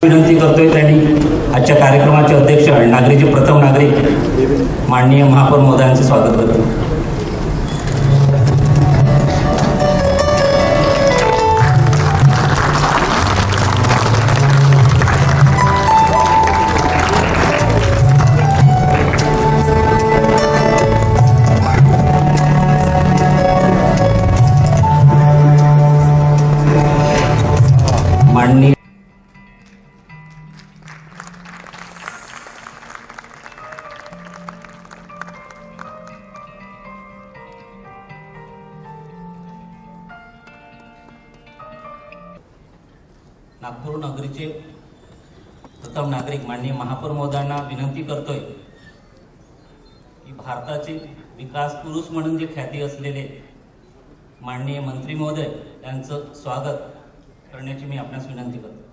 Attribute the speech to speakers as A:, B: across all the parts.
A: विनंती करतोय त्यांनी आजच्या कार्यक्रमाचे अध्यक्ष आणि नागरीचे प्रथम नागरिक माननीय महापौर महोदयांचे स्वागत करतो. माननीय नागपूर नगरीचे प्रथम नागरिक माननीय महापौर महोदयांना विनंती करतोय की भारताचे विकास पुरुष म्हणून जे ख्याती असलेले माननीय मंत्री महोदय यांचं स्वागत करण्याची मी आपणास विनंती करतो.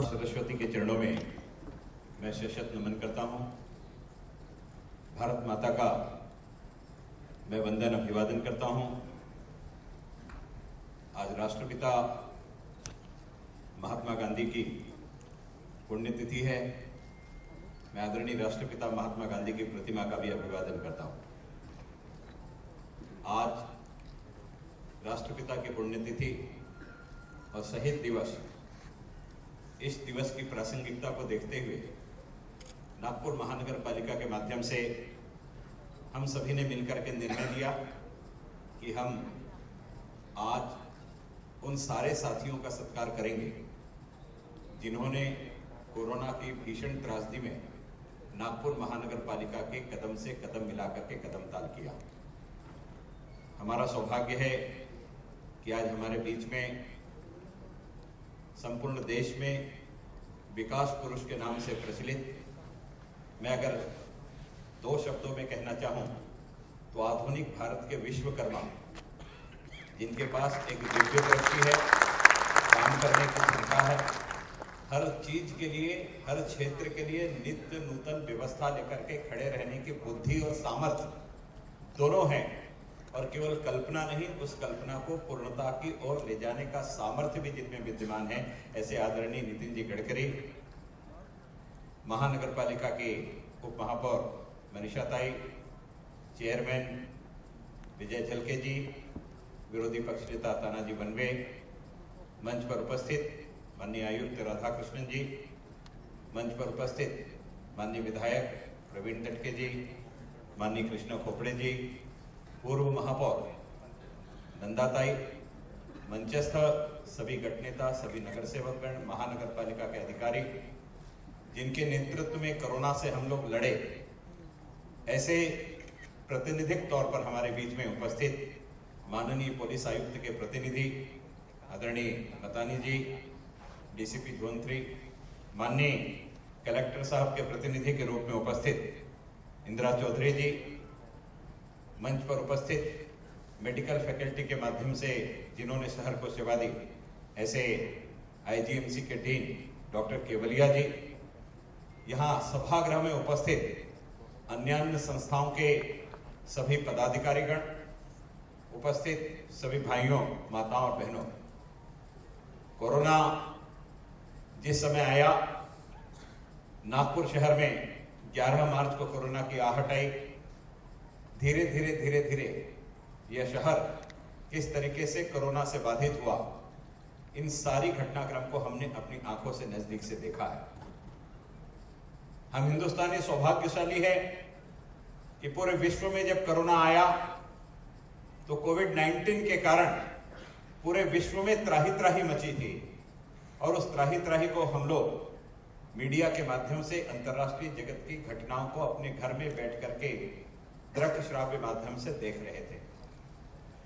B: सरस्वती के चरणों में मैं शतशत नमन करता हूं. भारत माता का मैं वंदन अभिवादन करता हूं. आज राष्ट्रपिता महात्मा गांधी की पुण्यतिथि है. मैं आदरणीय राष्ट्रपिता महात्मा गांधी की प्रतिमा का भी अभिवादन करता हूं. आज राष्ट्रपिता की पुण्यतिथि और शहीद दिवस, इस दिवस की प्रासंगिकता को देखते हुए नागपुर महानगर पालिका के माध्यम से हम सभी ने मिलकर के निर्णय लिया कि हम आज उन सारे साथियों का सत्कार करेंगे जिन्होंने कोरोना की भीषण त्रासदी में नागपुर महानगर पालिका के कदम से कदम मिलाकर के कदम ताल किया. हमारा सौभाग्य है कि आज हमारे बीच में संपूर्ण देश में विकास पुरुष के नाम से प्रचलित, मैं अगर दो शब्दों में कहना चाहूं तो आधुनिक भारत के विश्वकर्मा, जिनके पास एक दिव्य दृष्टि है, काम करने की क्षमता है, हर चीज के लिए, हर क्षेत्र के लिए नित्य नूतन व्यवस्था लेकर के खड़े रहने की बुद्धि और सामर्थ्य दोनों हैं, और केवल कल्पना नहीं, उस कल्पना को पूर्णता की ओर ले जाने का सामर्थ्य भी जिनमें विद्यमान है, ऐसे आदरणीय नितिन जी गडकरी, महानगर पालिका के उप महापौर मनीषा ताई, चेयरमैन विजय झलके जी, विरोधी पक्ष नेता तानाजी बनवे, मंच पर उपस्थित माननीय आयुक्त राधाकृष्णन जी, मंच पर उपस्थित माननीय विधायक प्रवीण टटके जी, माननीय कृष्ण खोपड़े जी, पूर्व महापौर नंदाताई, मंचस्थ सभी गठनेता, सभी नगर सेवकगण, महानगर पालिका के अधिकारी, जिनके नेतृत्व में कोरोना से हम लोग लड़े, ऐसे प्रतिनिधिक तौर पर हमारे बीच में उपस्थित माननीय पुलिस आयुक्त के प्रतिनिधि आदरणीय मतानी जी, डीसीपी जोन 3, माननीय कलेक्टर साहब के प्रतिनिधि के रूप में उपस्थित इंदिरा चौधरी जी, मंच पर उपस्थित मेडिकल फैकल्टी के माध्यम से जिन्होंने शहर को सेवा दी, ऐसे आईजीएमसी के डीन डॉक्टर केवलिया जी, यहाँ सभागृह में उपस्थित अन्य संस्थाओं के सभी पदाधिकारीगण, उपस्थित सभी भाइयों, माताओं और बहनों, कोरोना जिस समय आया, नागपुर शहर में 11 मार्च को कोरोना की आहट आई, धीरे धीरे यह शहर किस तरीके से कोरोना से बाधित हुआ, इन सारी घटनाक्रम को हमने अपनी आंखों से नजदीक से देखा है. हम हिंदुस्तानी सौभाग्यशाली है कि पूरे विश्व में जब कोरोना आया तो कोविड-19 के कारण पूरे विश्व में त्राही त्राही मची थी, और उस त्राही त्राही को हम लोग मीडिया के माध्यम से अंतर्राष्ट्रीय जगत की घटनाओं को अपने घर में बैठ करके दृश्य श्राव्य माध्यम से देख रहे थे.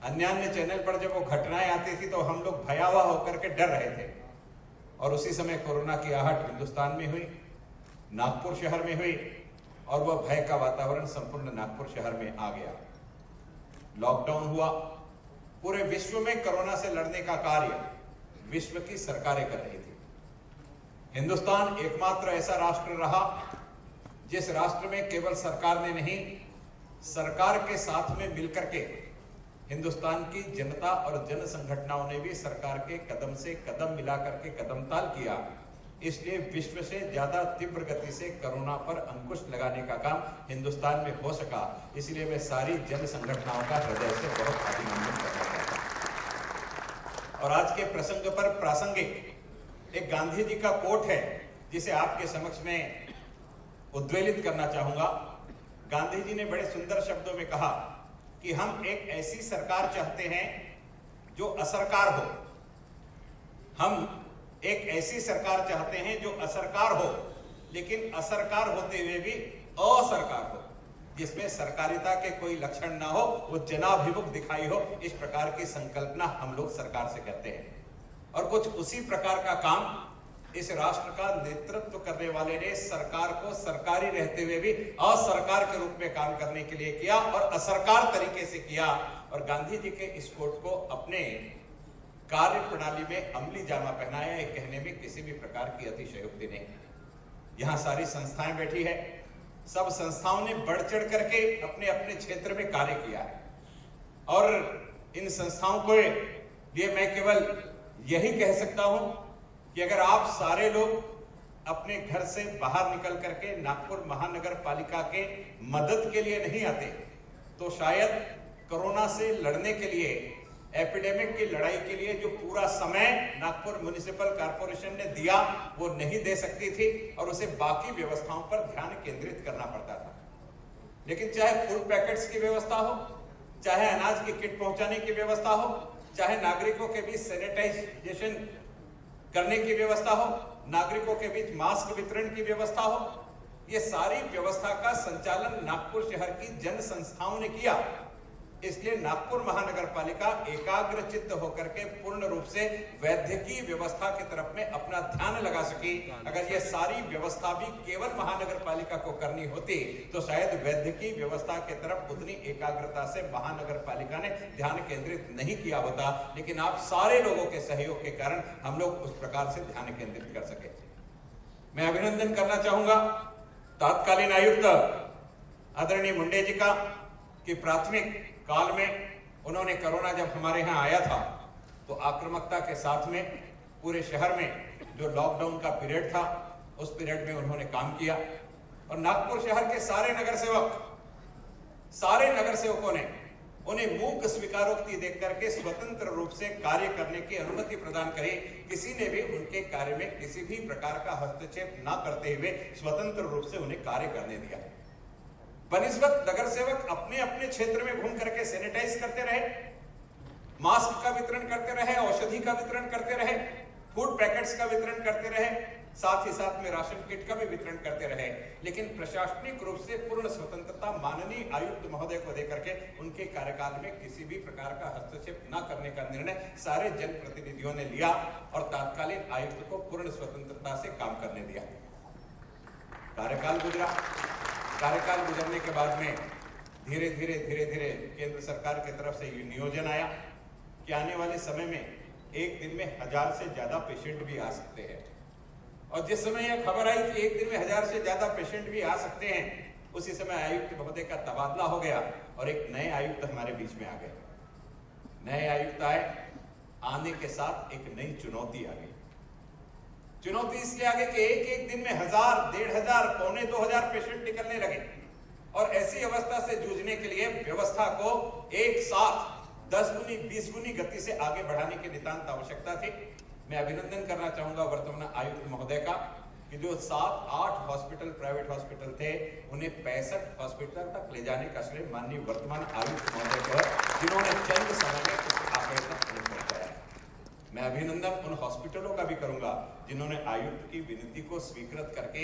B: अन्य चैनल पर जब वो घटनाएं आती थी तो हम लोग भयावह होकर के डर रहे थे, और उसी समय कोरोना की आहट हिंदुस्तान में हुई, नागपुर शहर में हुई, और वह भय का वातावरण संपूर्ण नागपुर शहर में आ गया। लॉकडाउन हुआ। पूरे विश्व में कोरोना से लड़ने का कार्य विश्व की सरकारें कर रही थी। हिंदुस्तान एकमात्र ऐसा राष्ट्र रहा जिस राष्ट्र में केवल सरकार ने नहीं, सरकार के साथ में मिलकर के हिंदुस्तान की जनता और जन संगठनों ने भी सरकार के कदम से कदम मिलाकर के कदम ताल किया। इसलिए विश्व से ज्यादा तीव्र गति से कोरोना पर अंकुश लगाने का काम हिंदुस्तान में हो सका। इसलिए मैं सारी जन संगठनों का हृदय से बहुत अभिनंदन करना चाहता हूं। और आज के प्रसंग पर प्रासंगिक एक गांधी जी का कोट है जिसे आपके समक्ष में उद्वेलित करना चाहूंगा। गांधी जी ने बड़े सुंदर शब्दों में कहा कि हम एक ऐसी सरकार चाहते हैं जो असरकार हो। हम एक ऐसी सरकार चाहते हैं जो असरकार हो, लेकिन असरकार होते हुए भी असरकार हो, जिसमें सरकारिता के कोई लक्षण ना हो, वो जनाभिमुख दिखाई हो। इस प्रकार की संकल्पना हम लोग सरकार से करते हैं। और कुछ उसी प्रकार का काम इस राष्ट्र का नेतृत्व करने वाले ने सरकार को सरकारी रहते हुए भी असरकार के रूप में काम करने के लिए किया और असरकार तरीके से किया। और गांधी जी के इस कोट को अपने कार्य प्रणाली में अमली जामा पहनाया। ये कहने में किसी भी प्रकार की अतिशयोक्ति नहीं। यहां सारी संस्थाएं बैठी है। सब संस्थाओं ने बढ़ चढ़ करके अपने अपने क्षेत्र में कार्य किया है। और इन संस्थाओं को लिए मैं केवल यही कह सकता हूं कि अगर आप सारे लोग अपने घर से बाहर निकल करके नागपुर महानगर पालिका के मदद के लिए नहीं आते, तो शायद कोरोना से लड़ने के लिए, एपिडेमिक की लड़ाई के लिए जो पूरा समय नागपुर म्युनिसिपल कॉर्पोरेशन ने दिया वो नहीं दे सकती थी और उसे बाकी व्यवस्थाओं पर ध्यान केंद्रित करना पड़ता था। लेकिन चाहे फूड पैकेट्स की व्यवस्था हो, चाहे अनाज की किट पहुंचाने की व्यवस्था हो, चाहे नागरिकों के बीच सैनिटाइजेशन करने की व्यवस्था हो, नागरिकों के बीच मास्क वितरण की व्यवस्था हो, ये सारी व्यवस्था का संचालन नागपुर शहर की जन संस्थाओं ने किया। इसलिए नागपुर महानगर पालिका एकाग्र चित्त होकर के पूर्ण रूप से वैद्यकीय व्यवस्था की तरफ में अपना ध्यान लगा सकी। अगर ये सारी व्यवस्था भी केवल महानगर पालिका को करनी होती तो शायद वैद्यकीय व्यवस्था की तरफ उतनी एकाग्रता से महानगर पालिका ने ध्यान केंद्रित नहीं किया होता। लेकिन आप सारे लोगों के सहयोग के कारण हम लोग उस प्रकार से ध्यान केंद्रित कर सके। मैं अभिनंदन करना चाहूंगा तत्कालीन आयुक्त आदरणीय मुंडे जी का कि प्राथमिक काल में उन्होंने कोरोना जब हमारे यहाँ आया था तो आक्रामकता के साथ में पूरे शहर में जो लॉकडाउन का पीरियड था उस पीरियड में उन्होंने काम किया। और नागपुर शहर के सारे नगर सेवकों ने उन्हें मूक स्वीकारोक्ति देख करके स्वतंत्र रूप से कार्य करने की अनुमति प्रदान करी। किसी ने भी उनके कार्य में किसी भी प्रकार का हस्तक्षेप न करते हुए स्वतंत्र रूप से उन्हें कार्य करने दिया। बनिस्बत नगर सेवक अपने अपने क्षेत्र में घूम करके सैनिटाइज करते रहे, मास्क का वितरण करते रहे, औषधि का वितरण करते रहे, फूड पैकेट्स का वितरण करते रहे, साथ ही साथ में राशन किट का भी वितरण करते रहे। लेकिन प्रशासनिक रूप से पूर्ण स्वतंत्रता माननीय आयुक्त महोदय को देकर के उनके कार्यकाल में किसी भी प्रकार का हस्तक्षेप न करने का निर्णय सारे जनप्रतिनिधियों ने लिया और तत्कालीन आयुक्त को पूर्ण स्वतंत्रता से काम करने दिया। कार्यकाल गुजरने के बाद में धीरे धीरे केंद्र सरकार की तरफ से ये नियोजन आया कि आने वाले समय में एक दिन में 1000 से ज्यादा पेशेंट भी आ सकते हैं। और जिस समय यह खबर आई कि एक दिन में 1000 से ज्यादा पेशेंट भी आ सकते हैं, उसी समय आयुक्त महोदय का तबादला हो गया और एक नए आयुक्त हमारे बीच में आ गए। नए आयुक्त आए, आने के साथ एक नई चुनौती आ गई। चुनौती इसलिए आगे कि एक दिन में 1000, 1500, पौने 2000 पेशेंट निकलने लगे और ऐसी अवस्था से जूझने के लिए व्यवस्था को एक साथ 10 गुनी 20 गुनी गति से आगे बढ़ाने की नितांत आवश्यकता थी। मैं अभिनंदन करना चाहूंगा वर्तमान आयुक्त महोदय का कि जो 7-8 हॉस्पिटल, प्राइवेट हॉस्पिटल थे, उन्हें 65 हॉस्पिटल तक ले जाने का श्रेय माननीय वर्तमान आयुक्त महोदय को है, जिन्होंने चंद समय में उस आंकड़े तक पहुंचाया। मैं अभिनंदन उन हॉस्पिटलों का भी करूंगा जिन्होंने आयुक्त की विनती को स्वीकृत करके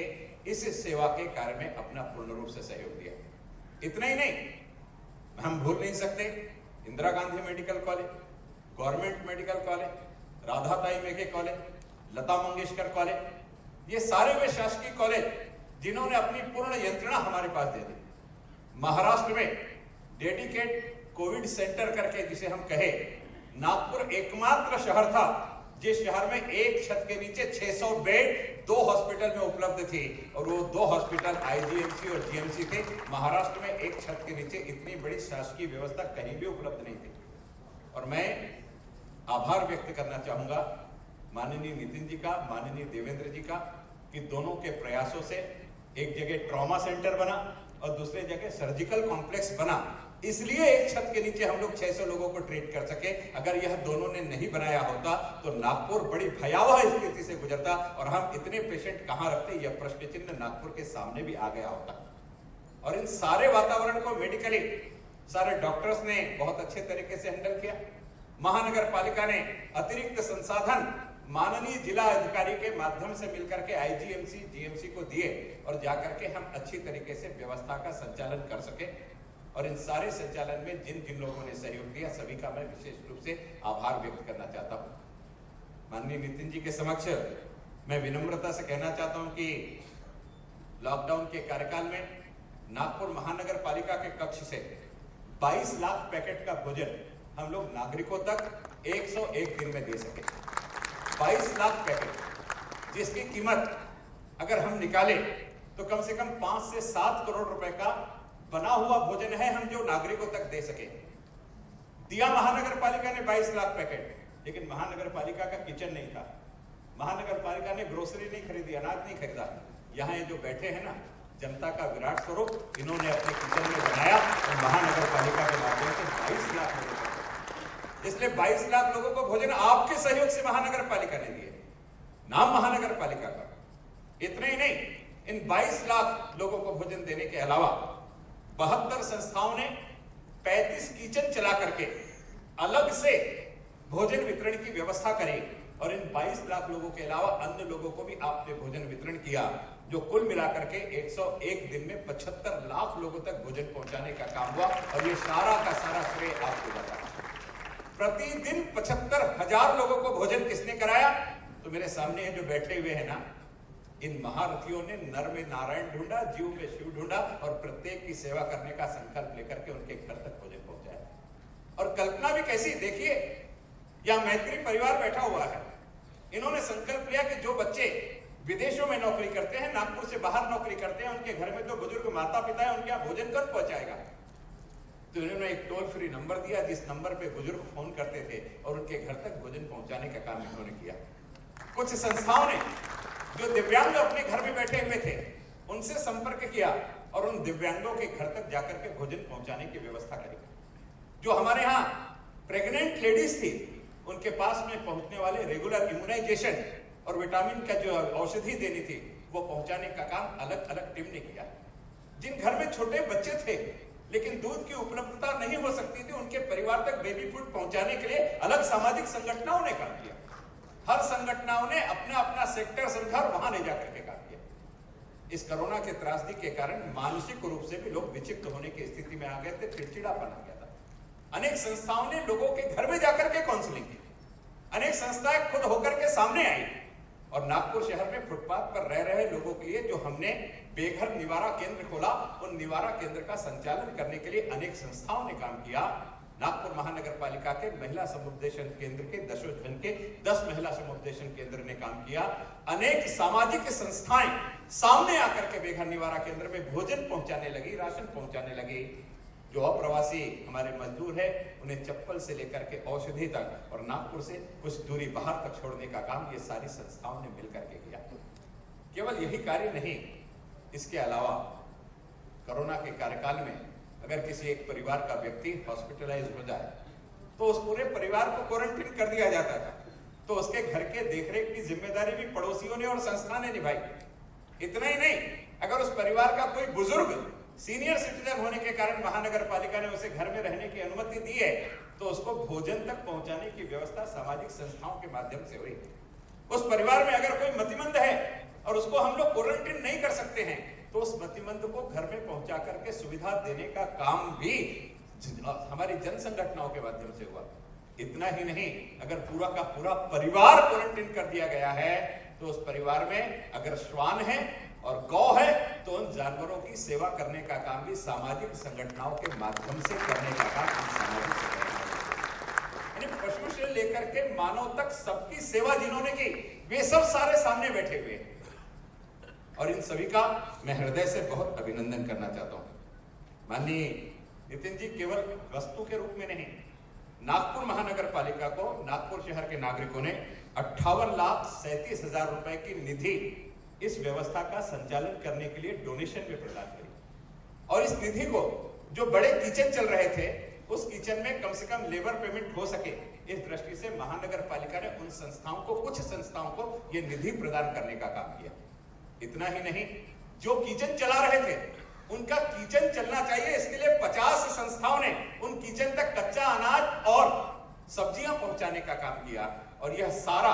B: इस सेवा के कार्य में अपना पूर्ण रूप से सहयोग दिया। इतना ही नहीं, हम भूल नहीं सकते Indira Gandhi medical college, government medical college, Radhatai Meghe college, Lata Mangeshkar college, ये सारे वे शासकीय कॉलेज जिन्होंने अपनी पूर्ण यंत्रणा हमारे पास दे दी। महाराष्ट्र में डेडिकेट कोविड सेंटर करके जिसे हम कहे, नागपुर एकमात्र शहर था जिस शहर में एक छत के नीचे 600 बेड 2 हॉस्पिटल में उपलब्ध थी, और वो 2 हॉस्पिटल आईजीएमसी और जीएमसी थे। महाराष्ट्र में एक छत के नीचे इतनी बड़ी शासकीय व्यवस्था कहीं भी उपलब्ध नहीं थी। और मैं आभार व्यक्त करना चाहूंगा माननीय नितिन जी का, माननीय देवेंद्र जी का, कि दोनों के प्रयासों से एक जगह ट्रॉमा सेंटर बना और दूसरे जगह सर्जिकल कॉम्प्लेक्स बना। इसलिए एक छत के नीचे हम लोग 600 लोगों को ट्रीट कर सके। अगर यह दोनों ने नहीं बनाया होता तो नागपुर बड़ी भयावह स्थिति से गुजरता और हम इतने पेशेंट कहां रखते, यह प्रश्न चिन्ह नागपुर के सामने भी आ गया होता। और इन सारे वातावरण को मेडिकली सारे डॉक्टर्स ने बहुत अच्छे तरीके से हैंडल किया। महानगर पालिका ने अतिरिक्त संसाधन माननीय जिला अधिकारी के माध्यम से मिलकर के आईजीएमसी जीएमसी को दिए और जाकर के हम अच्छी तरीके से व्यवस्था का संचालन कर सके। और इन सारे संचालन में जिन जिन लोगों ने सहयोग दिया सभी का मैं विशेष रूप से आभार व्यक्त करना चाहता हूं। माननीय नितिन जी के समक्ष मैं विनम्रता से कहना चाहता हूं कि लॉकडाउन के कार्यकाल में नागपुर महानगर पालिका के कक्ष से 22 लाख पैकेट का भोजन हम लोग नागरिकों तक 101 दिन में दे सके। 22 लाख पैकेट, जिसकी कीमत अगर हम निकालें तो कम से कम 5 से 7 करोड़ रुपए का बना हुआ भोजन है हम जो नागरिकों तक दे सके। दिया महानगर पालिका ने 22 लाख पैकेट, लेकिन महानगर पालिका का किचन नहीं था। महानगर पालिका ने ग्रोसरी नहीं खरीदी, अनाज नहीं खरीदा। यहाँ ये जो बैठे हैं ना, जनता का विराट स्वरूप इन्होंने अपने किचन में बनाया और महानगर पालिका के माध्यम से 22 लाख लोगों को, इसलिए 22 लाख लोगों को भोजन आपके सहयोग से महानगर पालिका ने दिए, नाम महानगर पालिका का। इतना ही नहीं, इन 22 लाख लोगों को भोजन देने के अलावा 72 संस्थाओं ने 35 किचन चला करके अलग से भोजन वितरण की व्यवस्था करी। और इन 22 लाख लोगों के अलावा अन्य लोगों को भी आपने भोजन वितरण किया, जो कुल मिलाकर के 101 दिन में 75 लाख लोगों तक भोजन पहुंचाने का काम हुआ। और ये सारा का सारा श्रेय आपको जाता है। प्रतिदिन 75,000 लोगों को भोजन किसने कराया? तो मेरे सामने जो बैठे हुए हैं ना, इन महारथियों ने नर में नारायण ढूंढा, जीव में शिव ढूंढा और प्रत्येक की सेवा करने का संकल्प लेकर के उनके घर तक भोजन पहुंचाया। और कल्पना भी कैसी, देखिए यह मैत्री परिवार बैठा हुआ है। इन्होंने संकल्प लिया कि जो बच्चे विदेशों में नौकरी करते हैं, नागपुर से बाहर नौकरी करते हैं, उनके घर में जो बुजुर्ग माता पिता है, उनके यहाँ भोजन कब पहुंचाएगा? तो इन्होंने एक टोल फ्री नंबर दिया, जिस नंबर पे बुजुर्ग फोन करते थे और उनके घर तक भोजन पहुंचाने का काम इन्होंने किया। कुछ संस्थाओं ने जो दिव्यांग अपने घर में बैठे हुए थे उनसे संपर्क किया और उन दिव्यांगों के घर तक जाकर के भोजन पहुंचाने की व्यवस्था करी। जो हमारे यहाँ प्रेग्नेंट लेडीज थी, उनके पास में पहुंचने वाले रेगुलर इम्यूनाइजेशन और विटामिन का जो औषधि देनी थी वो पहुंचाने का काम अलग अलग टीम ने किया। जिन घर में छोटे बच्चे थे लेकिन दूध की उपलब्धता नहीं हो सकती थी, उनके परिवार तक बेबी फूड पहुंचाने के लिए अलग सामाजिक संगठनों ने काम किया। हर संगठनों ने अपना अपना सेक्टर समझा और वहां ले जाकर के काम किया। इस कोरोना के त्रासदी के कारण मानसिक रूप से भी लोग विक्षिप्त होने की स्थिति में आ गए थे, चिड़चिड़ापन आ गया था। अनेक संस्थाओं ने लोगों के घर में जाकर के काउंसलिंग की। अनेक संस्थाएं खुद होकर के सामने आई और नागपुर शहर में फुटपाथ पर रह रहे लोगों के लिए जो हमने बेघर निवारा केंद्र खोला, उन निवारा केंद्र का संचालन करने के लिए अनेक संस्थाओं ने काम किया। नागपुर महानगर पालिका के महिला समुपदेशन केंद्र के 10 महिला समुपदेशन केंद्र ने काम किया। अनेक सामाजिक संस्थाएं सामने आकर के बेघर निवारा केंद्र में भोजन पहुंचाने लगी, राशन पहुंचाने लगी। जो अप्रवासी हमारे मजदूर है उन्हें चप्पल से लेकर के औषधि तक और नागपुर से कुछ दूरी बाहर तक छोड़ने का काम ये सारी संस्थाओं ने मिलकर के किया। केवल यही कार्य नहीं, इसके अलावा कोरोना के कार्यकाल में अगर किसी एक परिवार का व्यक्ति हॉस्पिटलाइज हो जाए तो उस पूरे परिवार को क्वारंटीन कर दिया जाता था। तो उसके घर के देखरेख की जिम्मेदारी भी पड़ोसियों ने और संस्था ने निभाई। इतना ही नहीं, अगर उस परिवार का कोई बुजुर्ग सीनियर सिटीजन होने के कारण महानगर पालिका ने उसे घर में रहने की अनुमति दी है तो उसको भोजन तक पहुंचाने की व्यवस्था सामाजिक संस्थाओं के माध्यम से हुई। उस परिवार में अगर कोई मतिमंद है और उसको हम लोग क्वारंटीन नहीं कर सकते हैं तो उस मतिमंद को घर में पहुंचा करके सुविधा देने का काम भी हमारी जन संगठनों के माध्यम से हुआ। इतना ही नहीं, अगर पूरा का पूरा परिवार क्वारंटीन कर दिया गया है तो उस परिवार में अगर श्वान है, और गौ है तो उन जानवरों की सेवा करने का काम भी सामाजिक संगठनों के माध्यम से करने का काम हम सामाजिक संगठन, यानी पशु से लेकर के मानव तक सबकी सेवा जिन्होंने की वे सब सारे सामने बैठे हुए हैं और इन सभी का मैं हृदय से बहुत अभिनंदन करना चाहता हूं। माननीय नितिन जी, केवल वस्तु के रूप में नहीं, नागपुर महानगर पालिका को नागपुर शहर के नागरिकों ने 58,37,000 रुपए की निधि इस व्यवस्था का संचालन करने के लिए डोनेशन में प्रदान करी और इस निधि को जो बड़े किचन चल रहे थे उस किचन में कम से कम लेबर पेमेंट हो सके, इस दृष्टि से महानगर पालिका ने उन संस्थाओं को, कुछ संस्थाओं को यह निधि प्रदान करने का काम किया। इतना ही नहीं, जो किचन चला रहे थे उनका किचन चलना चाहिए, इसके लिए 50 संस्थाओं ने उन किचन तक कच्चा अनाज और सब्जियां पहुंचाने का काम किया और यह सारा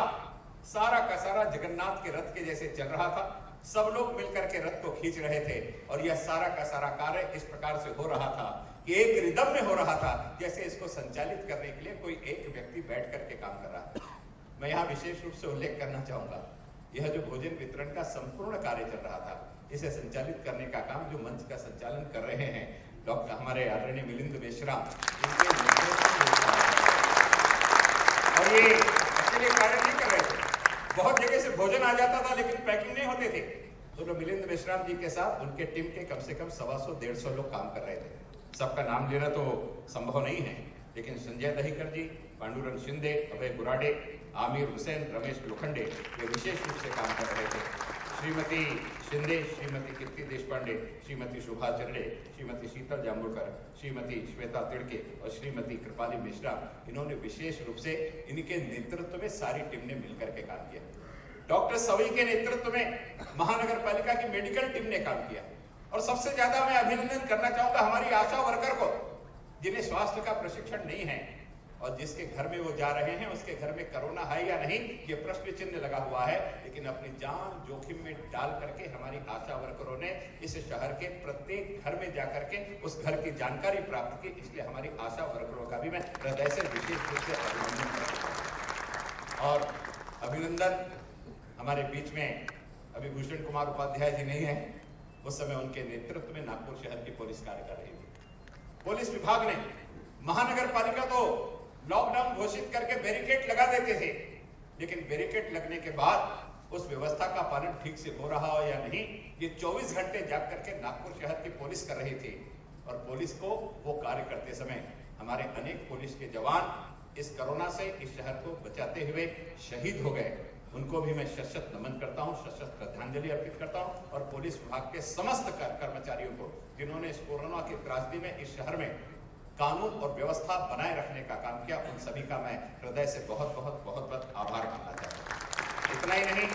B: का सारा जगन्नाथ के रथ के जैसे चल रहा था। सब लोग मिलकर के रथ को खींच रहे थे और यह सारा का सारा कार्य इस प्रकार से हो रहा था कि एक रिदम में हो रहा था, जैसे इसको संचालित करने के लिए कोई एक व्यक्ति बैठ करके काम कर रहा है। मैं यहाँ विशेष रूप से उल्लेख करना चाहूंगा, यह जो भोजन वितरण का संपूर्ण कार्य चल रहा था, इसे संचालित करने का काम जो मंच का संचालन कर रहे हैं डॉक्टर हमारे आदरणीय मिलिंद मेश्राम, इनके और ये अकेले कार्य नहीं कर रहे थे। बहुत जगह से भोजन आ जाता था लेकिन पैकिंग नहीं होते थे, तो मिलिंद मेश्राम जी के साथ उनके टीम के कम से कम 125-150 लोग काम कर रहे थे। सबका नाम लेना तो संभव नहीं है, लेकिन संजय दहीकर जी, पांडुरंग शिंदे, अभय गुराडे, आमिर हुसैन, रमेश लोखंडे ये विशेष रूप से काम कर रहे थे। श्रीमती शिंदे, श्रीमती कीर्ति देशपांडे, श्रीमती शोभा चरड़े, श्रीमती शीतल जांबुलकर, श्रीमती श्वेता तिड़के और श्रीमती कृपाली मिश्रा, इन्होंने विशेष रूप से इनके नेतृत्व में सारी टीम ने मिलकर के काम किया। डॉक्टर सवई के नेतृत्व में महानगर पालिका की मेडिकल टीम ने काम किया और सबसे ज्यादा मैं अभिनंदन करना चाहूंगा हमारी आशा वर्कर को, जिन्हें स्वास्थ्य का प्रशिक्षण नहीं है और जिसके घर में वो जा रहे हैं उसके घर में कोरोना है या नहीं ये प्रश्न चिन्ह लगा हुआ है, लेकिन अपनी जान जोखिम में डाल करके हमारी आशा वर्करों ने इस शहर के प्रत्येक घर में जाकर के उस घर की जानकारी प्राप्त की। इसलिए हमारी आशा वर्करों का भी मैं हृदय से विशेष रूप से अभिनंदन करता हूं। और अभिनंदन हमारे बीच में अभी भूषण कुमार उपाध्याय जी नहीं है, उस समय उनके नेतृत्व में नागपुर शहर की पुलिस कार्य कर रही थी। पुलिस विभाग ने महानगर पालिका तो लॉकडाउन घोषित करके बैरिकेड लगा देते थे, लेकिन बैरिकेड लगने के बाद उस व्यवस्था का पालन ठीक से हो रहा हो या नहीं, ये 24 घंटे जाग करके नागपुर शहर की पुलिस कर रही थी। और पुलिस को वो कार्य करते समय हमारे अनेक पुलिस के जवान इस कोरोना से इस शहर को बचाते हुए शहीद हो गए। उनको भी मैं शत नमन करता हूं, शत श्रद्धांजलि अर्पित करता हूं और पुलिस विभाग के समस्त कर्मचारियों को जिन्होंने इस कोरोना की त्रासदी में इस शहर में कानून और व्यवस्था बनाए रखने का काम किया, उन सभी का मैं हृदय से बहुत बहुत बहुत बहुत आभार मानना चाहता हूं। इतना ही नहीं,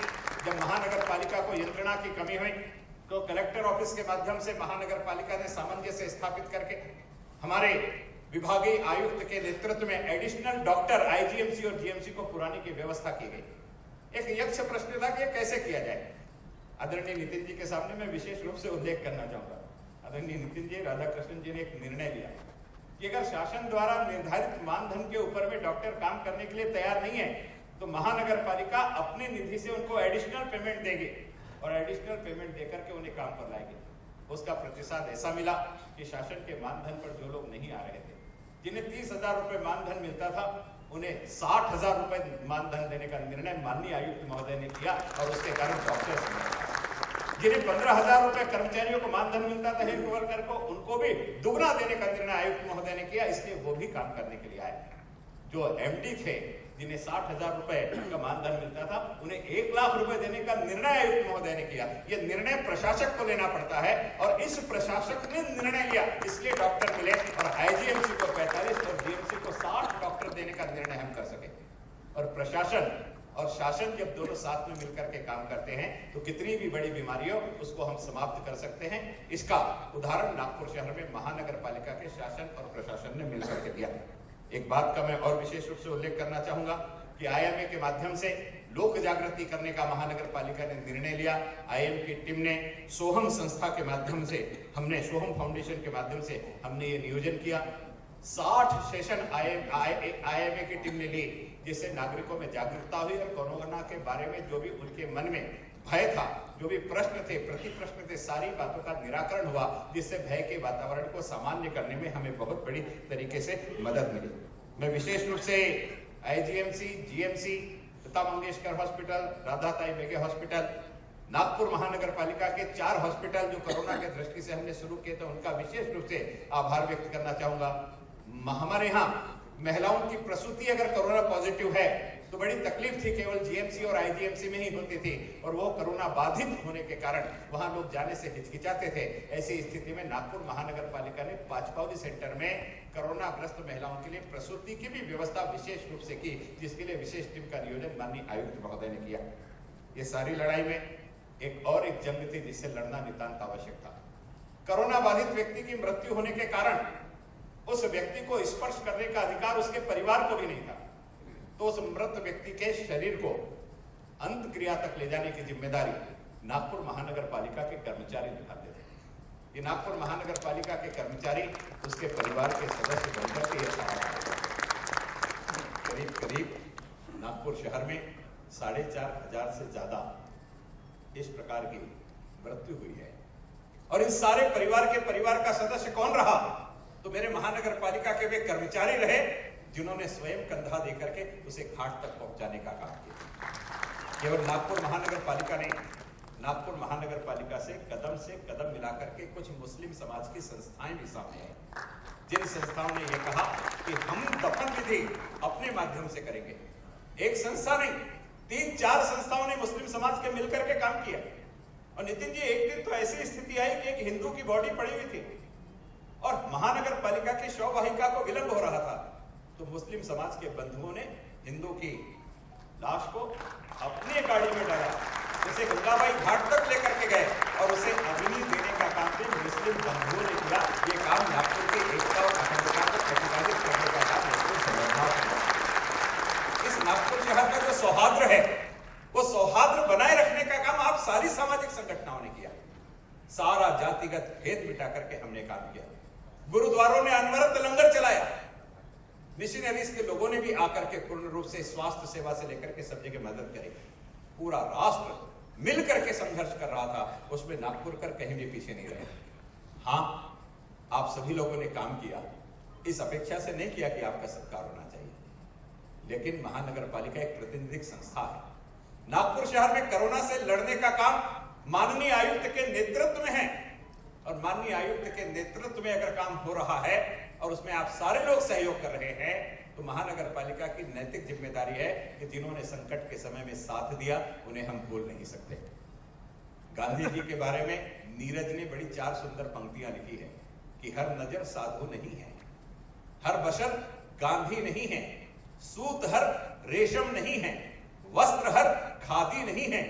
B: जब महानगर पालिका को यंत्रणा की कमी हुई तो कलेक्टर ऑफिस के माध्यम से महानगर पालिका ने सामंजस्य स्थापित करके हमारे विभागीय आयुक्त के नेतृत्व में एडिशनल डॉक्टर आईजीएमसी और जीएमसी को पुराने की व्यवस्था की गई। एक यक्ष प्रश्न था कि यह कैसे किया जाए। आदरणीय नितिन जी के सामने मैं विशेष रूप से उल्लेख करना चाहूंगा। आदरणीय नितिन जी, राधाकृष्णन जी ने एक निर्णय लिया कि अगर शासन द्वारा निर्धारित मानदंड के ऊपर में डॉक्टर काम करने के लिए तैयार नहीं है तो महानगर पालिका अपनी निधि से उनको एडिशनल पेमेंट देगी और एडिशनल पेमेंट देकर के उन्हें काम पर लाएगी। उसका प्रतिसाद ऐसा मिला कि शासन के मानधन पर जो लोग नहीं आ रहे थे, जिन्हें 30,000 रुपए मानधन मिलता था, उन्हें 60,000 रुपए मानधन देने का निर्णय माननीय आयुक्त महोदय ने किया और उसके कारण डॉक्टर्स जिन्हें 15,000 रुपए कर्मचारियों को मानधन मिलता था हेल्थ वर्कर को, उनको भी दुगना देने का निर्णय आयुक्त महोदय ने किया। इसलिए वो भी काम करने के लिए आए। जो एमडी थे जिन्हें 60,000 रुपए का मानधन मिलता था, उन्हें 1 लाख रुपए देने का निर्णय आयुक्त महोदय ने किया। यह निर्णय प्रशासक को लेना पड़ता है और इस प्रशासक ने निर्णय लिया, इसलिए डॉक्टर मिले और आईजीएमसी को 45 और जीएमसी को 60 डॉक्टर देने का निर्णय हम कर सके। और प्रशासन और शासन जब दोनों साथ में मिलकर के काम करते हैं तो कितनी भी बड़ी बीमारी हो उसको हम समाप्त कर सकते हैं। इसका उदाहरण नागपुर शहर में महानगर पालिका के शासन और प्रशासन ने मिलकर के दिया। एक बात का मैं और विशेष रूप से उल्लेख करना चाहूंगा कि आईएमए के माध्यम से लोक जागृति करने का महानगर पालिका ने निर्णय लिया। आईएम की टीम ने सोहम संस्था के माध्यम से, हमने सोहम फाउंडेशन के माध्यम से हमने ये नियोजन किया। 60 सेशन आईएमए की टीम ने ली, जिससे नागरिकों में जागरूकता हुई और कोरोना के बारे में जो भी उनके मन में भय था, जो भी प्रश्न थे, प्रति प्रश्न थे, सारी बातों का निराकरण हुआ, जिससे भय के वातावरण को सामान्य करने में हमें बहुत बड़ी तरीके से मदद मिली। मैं विशेष रूप से IGMC, GMC, Lata Mangeshkar hospital, Radhatai बेगे hospital, Nagpur Mahanagar पालिका के 4 हॉस्पिटल जो कोरोना के दृष्टि से हमने शुरू किए थे, उनका विशेष रूप से आभार व्यक्त करना चाहूंगा। हमारे यहाँ महिलाओं की प्रसूति अगर कोरोना पॉजिटिव है तो बड़ी तकलीफ थी, केवल जीएमसी और आईजीएमसी में ही होती थी, और वो कोरोना बाधित होने के कारण वहां लोग जाने से हिचकिचाते थे। ऐसी स्थिति में नागपुर महानगर पालिका ने पाचपावली सेंटर में कोरोना ग्रस्त महिलाओं के लिए प्रसूति की भी व्यवस्था विशेष रूप से की, जिसके लिए विशेष टीम का नियोजन माननीय आयुक्त महोदय ने किया। ये सारी लड़ाई में एक जंग थी जिससे लड़ना नितांत आवश्यक था। कोरोना बाधित व्यक्ति की मृत्यु होने के कारण उस व्यक्ति को स्पर्श करने का अधिकार उसके परिवार को भी नहीं था, तो उस मृत व्यक्ति के शरीर को अंत क्रिया तक ले जाने की जिम्मेदारी नागपुर महानगर पालिका के कर्मचारी निभाते थे। ये नागपुर महानगर पालिका के कर्मचारी उसके परिवार के सदस्य बनकर के करीब करीब नागपुर शहर में 4,500 से ज्यादा इस प्रकार की मृत्यु हुई है। और इस सारे परिवार का सदस्य कौन रहा? तो मेरे महानगर पालिका के वे कर्मचारी रहे जिन्होंने स्वयं कंधा देकर के उसे घाट तक पहुंचाने का काम किया। केवल नागपुर महानगर पालिका से कदम मिलाकर के कुछ मुस्लिम समाज की संस्थाएं भी सामने आई, जिन संस्थाओं ने यह कहा कि हम दफन विधि अपने माध्यम से करेंगे। एक संस्था नहीं, 3-4 संस्थाओं ने मुस्लिम समाज के मिलकर के काम किया। और नितिन जी, एक दिन तो ऐसी स्थिति आई कि एक हिंदू की बॉडी पड़ी हुई थी और महानगर पालिका की शववाहिका को विलंब हो रहा था, तो मुस्लिम समाज के बंधुओं ने हिंदू की लाश को अपनी गाड़ी में डाला, उसे गंगाबाई घाट तक लेकर के गए और उसे अग्नि देने का काम भी मुस्लिम बंधुओं ने किया। ये काम नागपुर की एकता और अखंडता को प्रतिपादित करने का काम इस नागपुर शहर का जो सौहार्द है, वो सौहार्द बनाए रखने का काम आप सारी सामाजिक संगठनों ने किया। सारा जातिगत भेद मिटा करके हमने काम किया। गुरुद्वारों ने अनवरत लंगर चलाया। मिशनरीज के लोगों ने भी आकर के पूर्ण रूप से स्वास्थ्य सेवा से लेकर के सब जगह मदद करी। पूरा राष्ट्र मिल करके संघर्ष कर रहा था, उसमें नागपुर कर कहीं भी पीछे नहीं रहे। हाँ, आप सभी लोगों ने काम किया, इस अपेक्षा से नहीं किया कि आपका सत्कार होना चाहिए, लेकिन महानगर पालिका एक प्रतिनिधिक संस्था है। नागपुर शहर में कोरोना से लड़ने का काम माननीय आयुक्त के नेतृत्व में है, और माननीय आयुक्त के नेतृत्व में अगर काम हो रहा है और उसमें आप सारे लोग सहयोग कर रहे हैं, तो महानगर पालिका की नैतिक जिम्मेदारी है कि जिन्होंने संकट के समय में साथ दिया उन्हें हम भूल नहीं सकते। गांधी जी के बारे में नीरज ने बड़ी 4 सुंदर पंक्तियां लिखी है कि हर नजर साधु नहीं है, हर बशर गांधी नहीं है, सूत हर रेशम नहीं है, वस्त्र हर खादी नहीं है,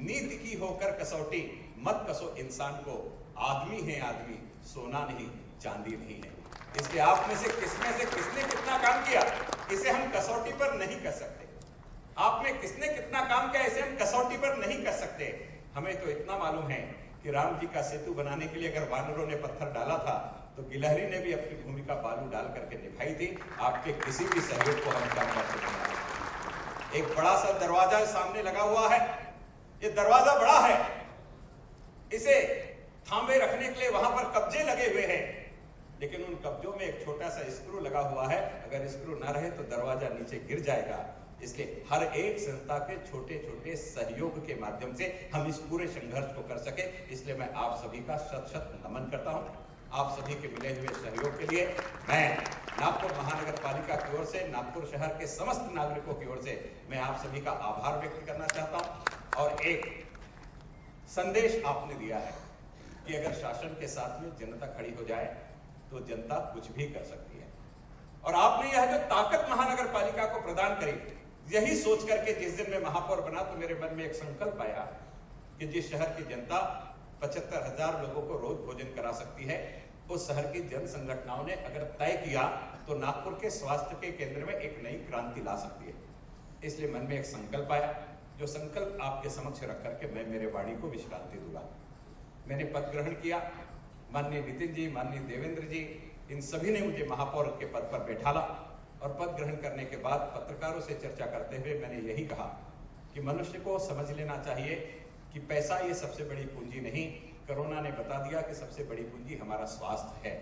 B: नीति की होकर कसौटी मत कसो इंसान को, आदमी है आदमी, सोना नहीं चांदी नहीं है। इसलिए आप में से किसने कितना काम किया, इसे हम कसौटी पर नहीं कर सकते। आप में किसने कितना काम किया, इसे हम कसौटी पर नहीं कर सकते। हमें तो इतना मालूम है कि राम जी का सेतु बनाने के लिए अगर वानरों ने पत्थर डाला था, तो गिलहरी ने भी अपनी भूमिका बालू डाल करके निभाई थी। आपके किसी भी सहयोग को हम कम कर सकते। एक बड़ा सा दरवाजा सामने लगा हुआ है, ये दरवाजा बड़ा है, इसे थामे रखने के लिए वहां पर कब्जे लगे हुए हैं, लेकिन उन कब्जों में एक छोटा सा स्क्रू लगा हुआ है। अगर स्क्रू ना रहे तो दरवाजा नीचे गिर जाएगा। इसलिए हर एक संस्था के छोटे छोटे सहयोग के माध्यम से हम इस पूरे संघर्ष को कर सके। इसलिए मैं आप सभी का शत नमन करता हूं। आप सभी के मिले हुए सहयोग के लिए मैं नागपुर महानगर पालिका की ओर से, नागपुर शहर के समस्त नागरिकों की ओर से मैं आप सभी का आभार व्यक्त करना चाहता हूं। और एक संदेश आपने दिया है कि अगर शासन के साथ में जनता खड़ी हो जाए तो जनता कुछ भी कर सकती है। और आपने यह जो ताकत महानगर पालिका को प्रदान करी, यही सोच करके जिस दिन मैं महापौर बना तो मेरे मन में एक संकल्प आया कि जिस शहर की जनता 75,000 लोगों को रोज भोजन करा सकती है, उस शहर की जन संगठनों ने अगर तय किया तो नागपुर के स्वास्थ्य के केंद्र में एक नई क्रांति ला सकती है। इसलिए मन में एक संकल्प आया, जो संकल्प आपके समक्ष रख करके मैं मेरे वाणी को विश्रांति दूंगा। मैंने पद ग्रहण किया। माननीय नितिन जी, माननीय देवेंद्र जी, इन सभी ने मुझे महापौर के पद पर बैठाला और पद ग्रहण करने के बाद पत्रकारों से चर्चा करते हुए मैंने यही कहा कि मनुष्य को समझ लेना चाहिए कि पैसा ये सबसे बड़ी पूंजी नहीं, कोरोना ने बता दिया कि सबसे बड़ी पूंजी हमारा स्वास्थ्य है।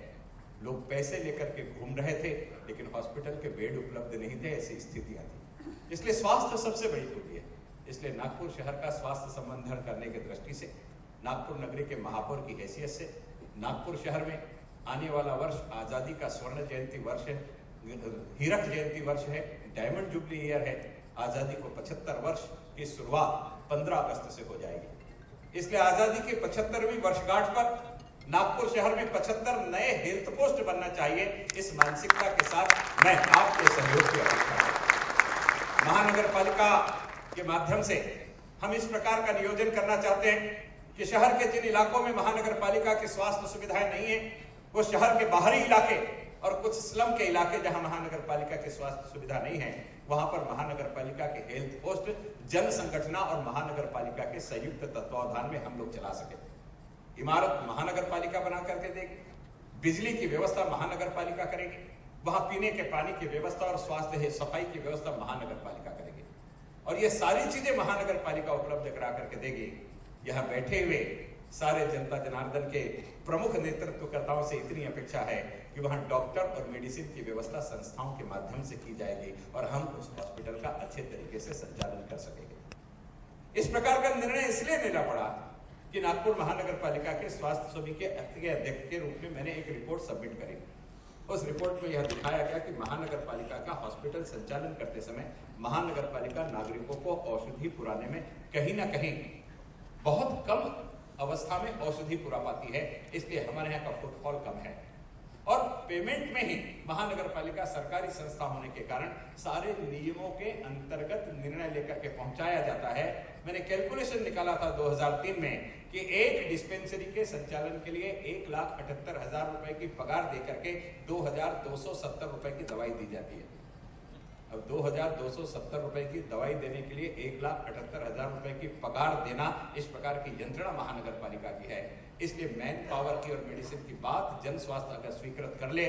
B: लोग पैसे लेकर के घूम रहे थे लेकिन हॉस्पिटल के बेड उपलब्ध नहीं थे, ऐसी स्थितियां थी। इसलिए स्वास्थ्य सबसे बड़ी पूंजी है। इसलिए नागपुर शहर का स्वास्थ्य संवर्धन करने की दृष्टि से, नागपुर नगरी के महापौर की हैसियत से, नागपुर शहर में आने वाला वर्ष आजादी का स्वर्ण जयंती वर्ष है, हीरक जयंती वर्ष है, डायमंड जुबली ईयर है। आजादी को 75 वर्ष की शुरुआत 15 अगस्त से हो जाएगी। इसलिए आजादी की 75वीं वर्षगांठ पर नागपुर शहर में 75 नए हेल्थ पोस्ट बनना चाहिए। इस मानसिकता के साथ मैं आपके सहयोग की अपेक्षा करता हूं। महानगर पालिका के माध्यम से हम इस प्रकार का नियोजन करना चाहते हैं कि शहर के जिन इलाकों में महानगर पालिका की स्वास्थ्य सुविधाएं नहीं है, वो शहर के बाहरी इलाके और कुछ स्लम के इलाके जहां महानगर पालिका की स्वास्थ्य सुविधा नहीं है, वहां पर महानगर पालिका के हेल्थ पोस्ट जन संगठना और महानगर पालिका के संयुक्त तत्वावधान में हम लोग चला सके। इमारत महानगर पालिका बना करके देगी, बिजली की व्यवस्था महानगर पालिका करेगी, वहां पीने के पानी की व्यवस्था और स्वास्थ्य सफाई की व्यवस्था महानगर पालिका करेगी, और ये सारी चीजें महानगर पालिका उपलब्ध करा करके देगी। यहाँ बैठे हुए सारे जनता जनार्दन के प्रमुख नेतृत्वकर्ताओं से इतनी अपेक्षा है कि वहां डॉक्टर और मेडिसिन की व्यवस्था संस्थाओं के माध्यम से की जाएगी और हम उस हॉस्पिटल का अच्छे तरीके से संचालन कर सकेंगे। इस प्रकार का निर्णय इसलिए लेना पड़ा कि नागपुर महानगर पालिका के स्वास्थ्य समिति के अध्यक्ष के रूप में मैंने एक रिपोर्ट सबमिट करी। उस रिपोर्ट में यह दिखाया गया कि महानगर पालिका का हॉस्पिटल संचालन करते समय महानगर पालिका नागरिकों को औषधि पुराने में कहीं ना कहीं बहुत कम अवस्था में औषधि पूरा पाती है, इसलिए हमारे यहाँ का फुटफॉल कम है। और पेमेंट में ही महानगर पालिका सरकारी संस्था होने के कारण सारे नियमों के अंतर्गत निर्णय लेकर के पहुंचाया जाता है। मैंने कैलकुलेशन निकाला था 2003 में कि एक डिस्पेंसरी के संचालन के लिए 1,78,000 रुपए की पगार देकर के 2,270 रुपए की दवाई दी जाती है। अब 2,270 रुपए की दवाई देने के लिए 1,78,000 रुपए की पगार देना, इस प्रकार की यंत्रणा महानगर पालिका की है। इसलिए मैन पावर की और मेडिसिन की बात जन स्वास्थ्य अगर स्वीकृत कर ले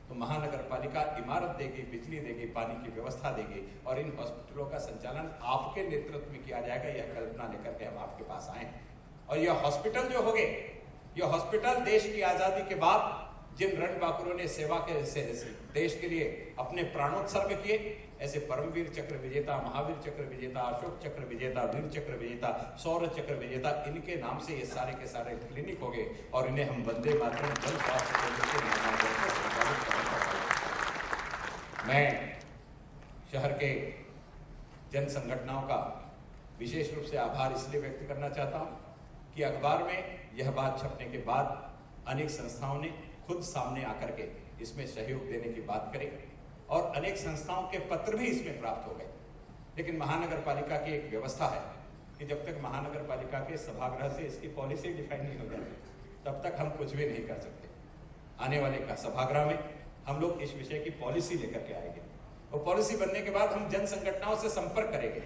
B: तो महानगर पालिका इमारत देगी, बिजली देगी, पानी की व्यवस्था देगी और इन हॉस्पिटलों का संचालन आपके नेतृत्व में किया जाएगा। यह कल्पना लेकर के हम आपके पास आए और यह हॉस्पिटल जो होंगे, यह हॉस्पिटल देश की आजादी के बाद जिन रणबांकुरों ने सेवा के देश के लिए अपने प्राणोत्सर्ग किए, ऐसे परमवीर चक्र विजेता, महावीर चक्र विजेता, अशोक चक्र विजेता, वीर चक्र विजेता, सौर चक्र विजेता, इनके नाम से ये सारे के सारे क्लिनिक हो गए और इन्हें हम वंदे मातरम जन स्वास्थ्य केंद्र के नाम पर संचालित करना। मैं शहर के जन संगठनों का विशेष रूप से आभार इसलिए व्यक्त करना चाहता हूँ कि अखबार में यह बात छपने के बाद अनेक संस्थाओं ने खुद सामने आकर के इसमें सहयोग देने की बात करी और अनेक संस्थाओं के पत्र भी इसमें प्राप्त हो गए। लेकिन महानगर पालिका की एक व्यवस्था है कि जब तक महानगर पालिका के सभागृह से इसकी पॉलिसी डिफाइन नहीं हो जाती तब तक हम कुछ भी नहीं कर सकते। आने वाले का सभागृह में हम लोग इस विषय की पॉलिसी लेकर के आएंगे और पॉलिसी बनने के बाद हम जन संगठनों से संपर्क करेंगे।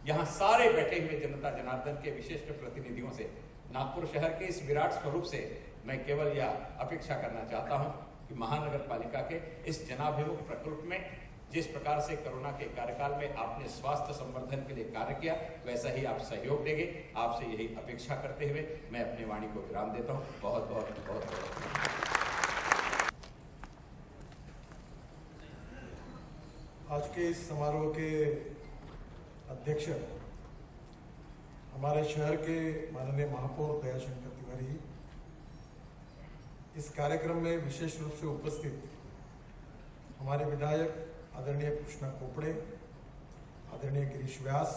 B: यहाँ सारे बैठे हुए जनता जनार्दन के विशिष्ट प्रतिनिधियों से, नागपुर शहर के इस विराट स्वरूप से मैं केवल यह अपेक्षा करना चाहता हूं कि महानगर पालिका के इस जनाभिमुख प्रकल्प में जिस प्रकार से कोरोना के कार्यकाल में आपने स्वास्थ्य संवर्धन के लिए कार्य किया, वैसा ही आप सहयोग देंगे। आपसे यही अपेक्षा करते हुए मैं अपनी वाणी को विराम देता हूं। बहुत बहुत बहुत बहुत
C: आज के इस समारोह के अध्यक्ष हमारे शहर के माननीय महापौर दयाशंकर तिवारी, इस कार्यक्रम में विशेष रूप से उपस्थित हमारे विधायक आदरणीय कृष्णा खोपड़े, आदरणीय गिरीश व्यास,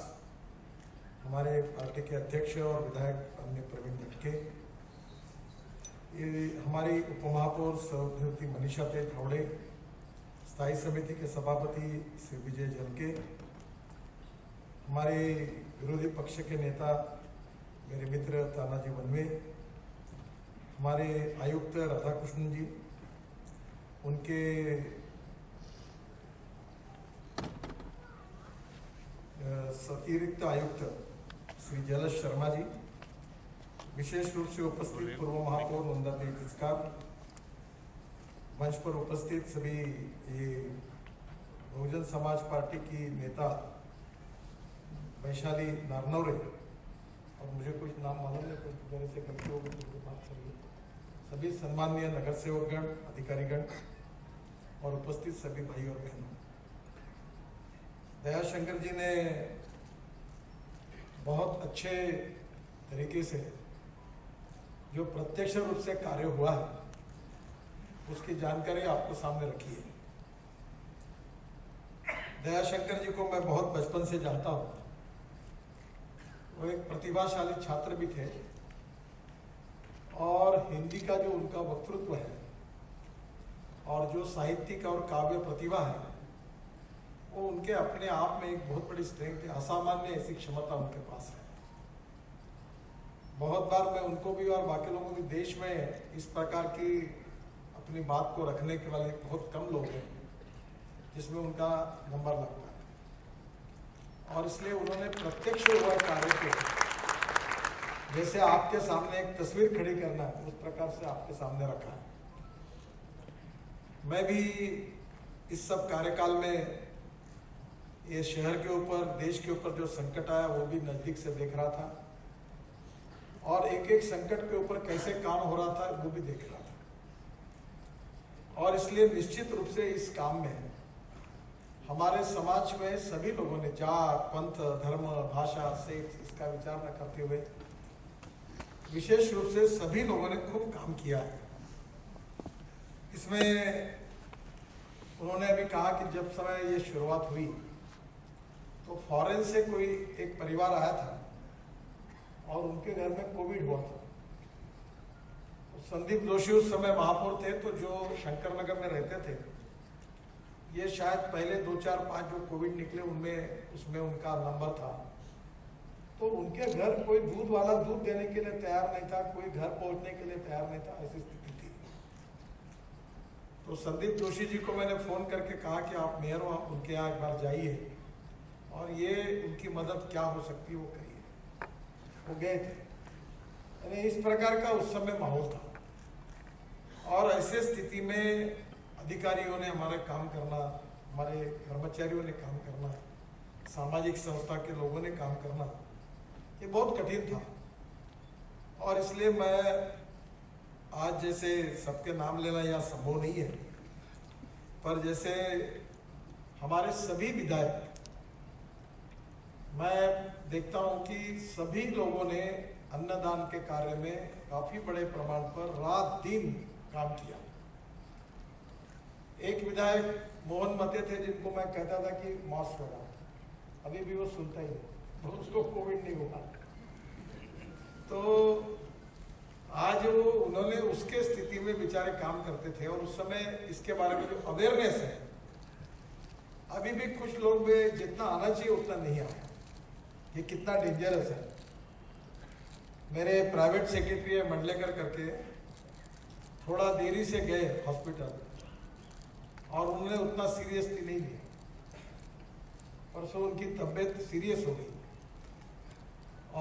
C: हमारे पार्टी के अध्यक्ष और विधायक अन्य प्रवीण धटके, हमारी उपमहापौर श्रीमती मनीषा धावड़े, स्थायी समिति के सभापति श्री विजय झलके, हमारे विरोधी पक्ष के नेता मेरे मित्र तानाजी वनवे, हमारे आयुक्त राधाकृष्णन जी, उनके अतिरिक्त आयुक्त श्री जलज शर्मा जी, विशेष रूप से उपस्थित पूर्व महापौर नंदादेवी तिस्कार, मंच पर उपस्थित सभी ये बहुजन समाज पार्टी की नेता वैशाली नारनवरे और मुझे कुछ नाम मालूम नहीं, कुछ मेरे से गलती हो गई तो बात करिए। सभी सम्माननीय नगर सेवकगण, अधिकारीगण और उपस्थित सभी भाई और बहनों, दयाशंकर जी ने बहुत अच्छे तरीके से जो प्रत्यक्ष रूप से कार्य हुआ है उसकी जानकारी आपको सामने रखी है। दयाशंकर जी को मैं बहुत बचपन से जानता हूँ। वो एक प्रतिभाशाली छात्र भी थे और हिंदी का जो उनका वक्तृत्व है और जो साहित्यिक और काव्य प्रतिभा है वो उनके अपने आप में एक बहुत बड़ी स्ट्रेंथ है, असामान्य ऐसी क्षमता उनके पास है। बहुत बार मैं उनको भी और बाकी लोगों को भी, देश में इस प्रकार की अपनी बात को रखने के वाले बहुत कम लोग हैं जिसमें उनका नंबर लगता है, और इसलिए उन्होंने प्रत्यक्ष हुआ कार्य को जैसे आपके सामने एक तस्वीर खड़ी करना है उस प्रकार से आपके सामने रखा है। मैं भी इस सब कार्यकाल में ये शहर के ऊपर, देश के ऊपर जो संकट आया वो भी नजदीक से देख रहा था और एक एक संकट के ऊपर कैसे काम हो रहा था वो भी देख रहा था। और इसलिए निश्चित रूप से इस काम में हमारे समाज में सभी लोगों ने जात, पंथ, धर्म, भाषा, सेक्स इसका विचार न करते हुए विशेष रूप से सभी लोगों ने खूब काम किया है। इसमें उन्होंने अभी कहा कि जब समय ये शुरुआत हुई तो फॉरेन से कोई एक परिवार आया था और उनके घर में कोविड हुआ था। तो संदीप जोशी उस समय महापौर थे, तो जो शंकर नगर में रहते थे, ये शायद पहले 2, 4, 5 जो कोविड निकले उनमें उसमें उनका नंबर था। तो उनके घर कोई दूध वाला दूध देने के लिए तैयार नहीं था, कोई घर पहुंचने के लिए तैयार नहीं था, ऐसी स्थिति थी। तो संदीप जोशी जी को मैंने फोन करके कहा कि आप मेयर हो, आप उनके यहाँ एक बार जाइए और ये उनकी मदद क्या हो सकती है वो करिए। वो गए थे। यानी इस प्रकार का उस समय माहौल था और ऐसे स्थिति में अधिकारियों ने हमारे काम करना, हमारे कर्मचारियों ने काम करना, सामाजिक संस्था के लोगों ने काम करना, ये बहुत कठिन था। और इसलिए मैं आज जैसे सबके नाम लेना यहाँ संभव नहीं है, पर जैसे हमारे सभी विधायक, मैं देखता हूँ कि सभी लोगों ने अन्नदान के कार्य में काफी बड़े प्रमाण पर रात दिन काम किया। एक विधायक मोहन मते थे जिनको मैं कहता था कि मास्क लगा, अभी भी वो सुनता ही नहीं, तो उसको कोविड नहीं हुआ। तो आज वो उन्होंने उसके स्थिति में बेचारे काम करते थे और उस समय इसके बारे में जो अवेयरनेस है अभी भी कुछ लोग में जितना आना चाहिए उतना नहीं आया। ये कितना डेंजरस है। मेरे प्राइवेट सेक्रेटरी है मंडलेकर करके, थोड़ा देरी से गए हॉस्पिटल और उन्होंने उतना सीरियसली नहीं लिया। परसों उनकी तबीयत सीरियस हो गई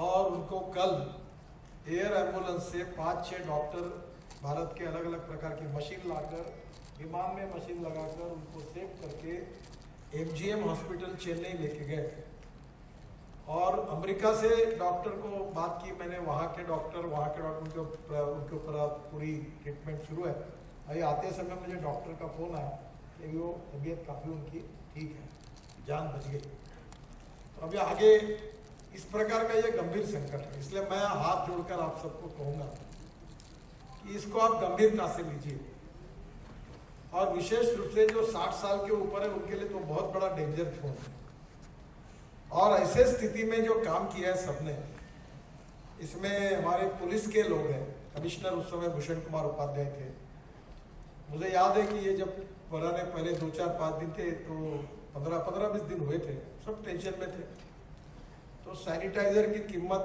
C: और उनको कल एयर एम्बुलेंस से 5-6 डॉक्टर भारत के अलग अलग प्रकार की मशीन लाकर, विमान में मशीन लगाकर उनको सेव करके MGM हॉस्पिटल चेन्नई लेके गए। और अमेरिका से डॉक्टर को बात की मैंने, वहाँ के डॉक्टर उनके ऊपर पूरी ट्रीटमेंट शुरू है। अभी आते समय मुझे डॉक्टर का फोन आया कि वो तबीयत काफ़ी उनकी ठीक है, जान बच गई। तो अभी आगे इस प्रकार का ये गंभीर संकट है, इसलिए मैं हाथ जोड़कर आप सबको कहूँगा कि इसको आप गंभीरता से लीजिए। और विशेष रूप से जो 60 साल के ऊपर है उनके लिए तो बहुत बड़ा डेंजर जोन है। और ऐसे स्थिति में जो काम किया है सबने, इसमें हमारे पुलिस के लोग हैं, कमिश्नर उस समय भूषण कुमार उपाध्याय थे। मुझे याद है कि ये जब पुराने पहले 2, 4, 5 दिन थे तो 15-20 दिन हुए थे, सब टेंशन में थे। तो सैनिटाइजर की कीमत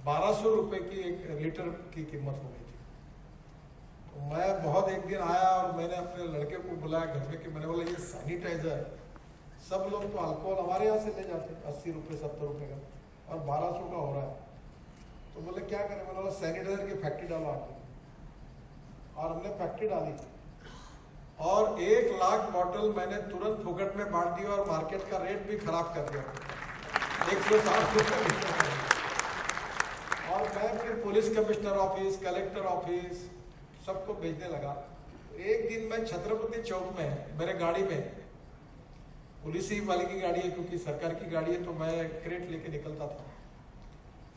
C: 1200 रुपए की 1 लीटर की कीमत हो गई थी। तो मैं बहुत एक दिन आया और मैंने अपने लड़के को बुलाया घर में कि मैंने बोला ये सैनिटाइजर, सब लोग तो अल्कोहल हमारे यहाँ से ले जाते 80 रुपये 70 रुपये का, और 1200 का हो रहा है। तो बोले क्या करें, मैंने बोला सैनिटाइजर की फैक्ट्री डालो आके, और हमने फैक्ट्री डाली और 1 लाख बॉटल मैंने तुरंत फुकट में बांट दी और मार्केट का रेट भी खराब कर दिया, 160 रुपये। और मैं फिर police commissioner office, collector office सबको भेजने लगा। एक दिन मैं छत्रपति चौक में मेरे गाड़ी में, पुलिस ही वाले की गाड़ी है क्योंकि सरकार की गाड़ी है, तो मैं क्रेट लेके निकलता था।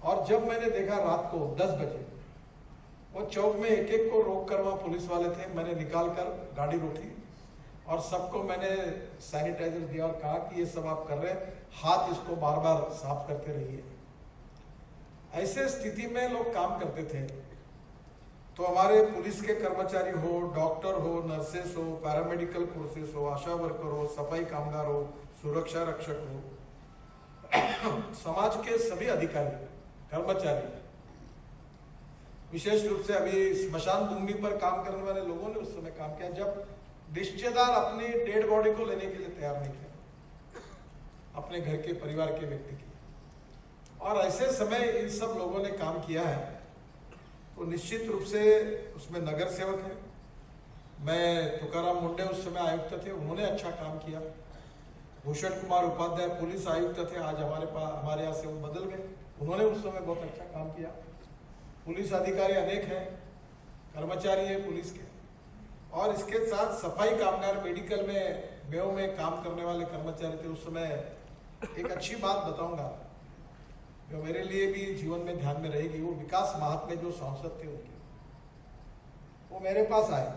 C: और जब मैंने देखा रात को 10 बजे वो चौक में एक एक को रोक कर वहाँ पुलिस वाले थे, मैंने निकाल कर गाड़ी रोकी और सबको मैंने सैनिटाइजर दिया और कहा कि ये सब आप कर रहे हैं, हाथ इसको बार बार साफ करते रहिए। ऐसे स्थिति में लोग काम करते थे। तो हमारे पुलिस के कर्मचारी हो, डॉक्टर हो, नर्सेस हो, पैरामेडिकल फोर्सेस हो, आशा वर्कर हो, सफाई कामगार हो, सुरक्षा रक्षक हो, समाज के सभी अधिकारी कर्मचारी, विशेष रूप से अभी स्मशान भूमि पर काम करने वाले लोगों ने उस समय काम किया जब रिश्तेदार अपनी डेड बॉडी को लेने के लिए तैयार नहीं थे, अपने घर के परिवार के व्यक्ति की। और ऐसे समय इन सब लोगों ने काम किया है। तो निश्चित रूप से उसमें नगर सेवक है, मैं तुकाराम मुंडे उस समय आयुक्त थे, उन्होंने अच्छा काम किया। भूषण कुमार उपाध्याय पुलिस आयुक्त थे, आज हमारे यहाँ से वो बदल गए, उन्होंने उस समय बहुत अच्छा काम किया। पुलिस अधिकारी अनेक हैं, कर्मचारी हैं पुलिस के, और इसके साथ सफाई कामगार, मेडिकल में मेयो में काम करने वाले कर्मचारी थे उस समय। एक अच्छी बात बताऊंगा जो मेरे लिए भी जीवन में ध्यान में रहेगी, वो विकास महात्मे जो सांसद थे उनके, वो मेरे पास आए।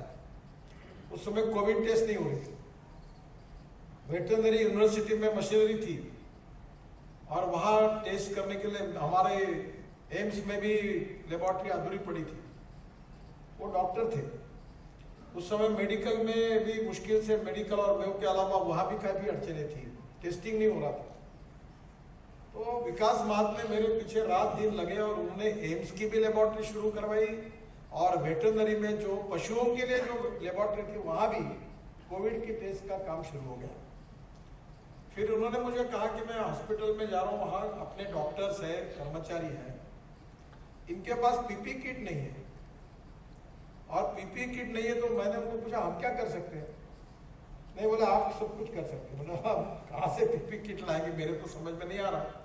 C: उस समय कोविड टेस्ट नहीं हो रही थी, वेटरनरी यूनिवर्सिटी में मशीनरी थी और वहां टेस्ट करने के लिए हमारे एम्स में भी लेबोरेटरी अधूरी पड़ी थी। वो डॉक्टर थे उस समय, मेडिकल में भी मुश्किल से, मेडिकल और मेयो के अलावा वहां भी काफी अड़चने थी, टेस्टिंग नहीं हो रहा था। तो विकास महात्मे मेरे पीछे रात दिन लगे और उन्होंने एम्स की भी लेबोरेटरी शुरू करवाई और वेटरनरी में जो पशुओं के लिए जो लेबोरेटरी थी वहां भी कोविड के टेस्ट का काम शुरू हो गया। फिर उन्होंने मुझे कहा कि मैं हॉस्पिटल में जा रहा हूँ, वहां अपने डॉक्टर्स है, कर्मचारी है, इनके पास पीपी किट नहीं है और पीपी किट नहीं है। तो मैंने उनको पूछा हम क्या कर सकते हैं? नहीं, बोले आप सब कुछ कर सकते हैं। मतलब हम कहाँ से पीपी किट लाएंगे, मेरे तो समझ में नहीं आ रहा।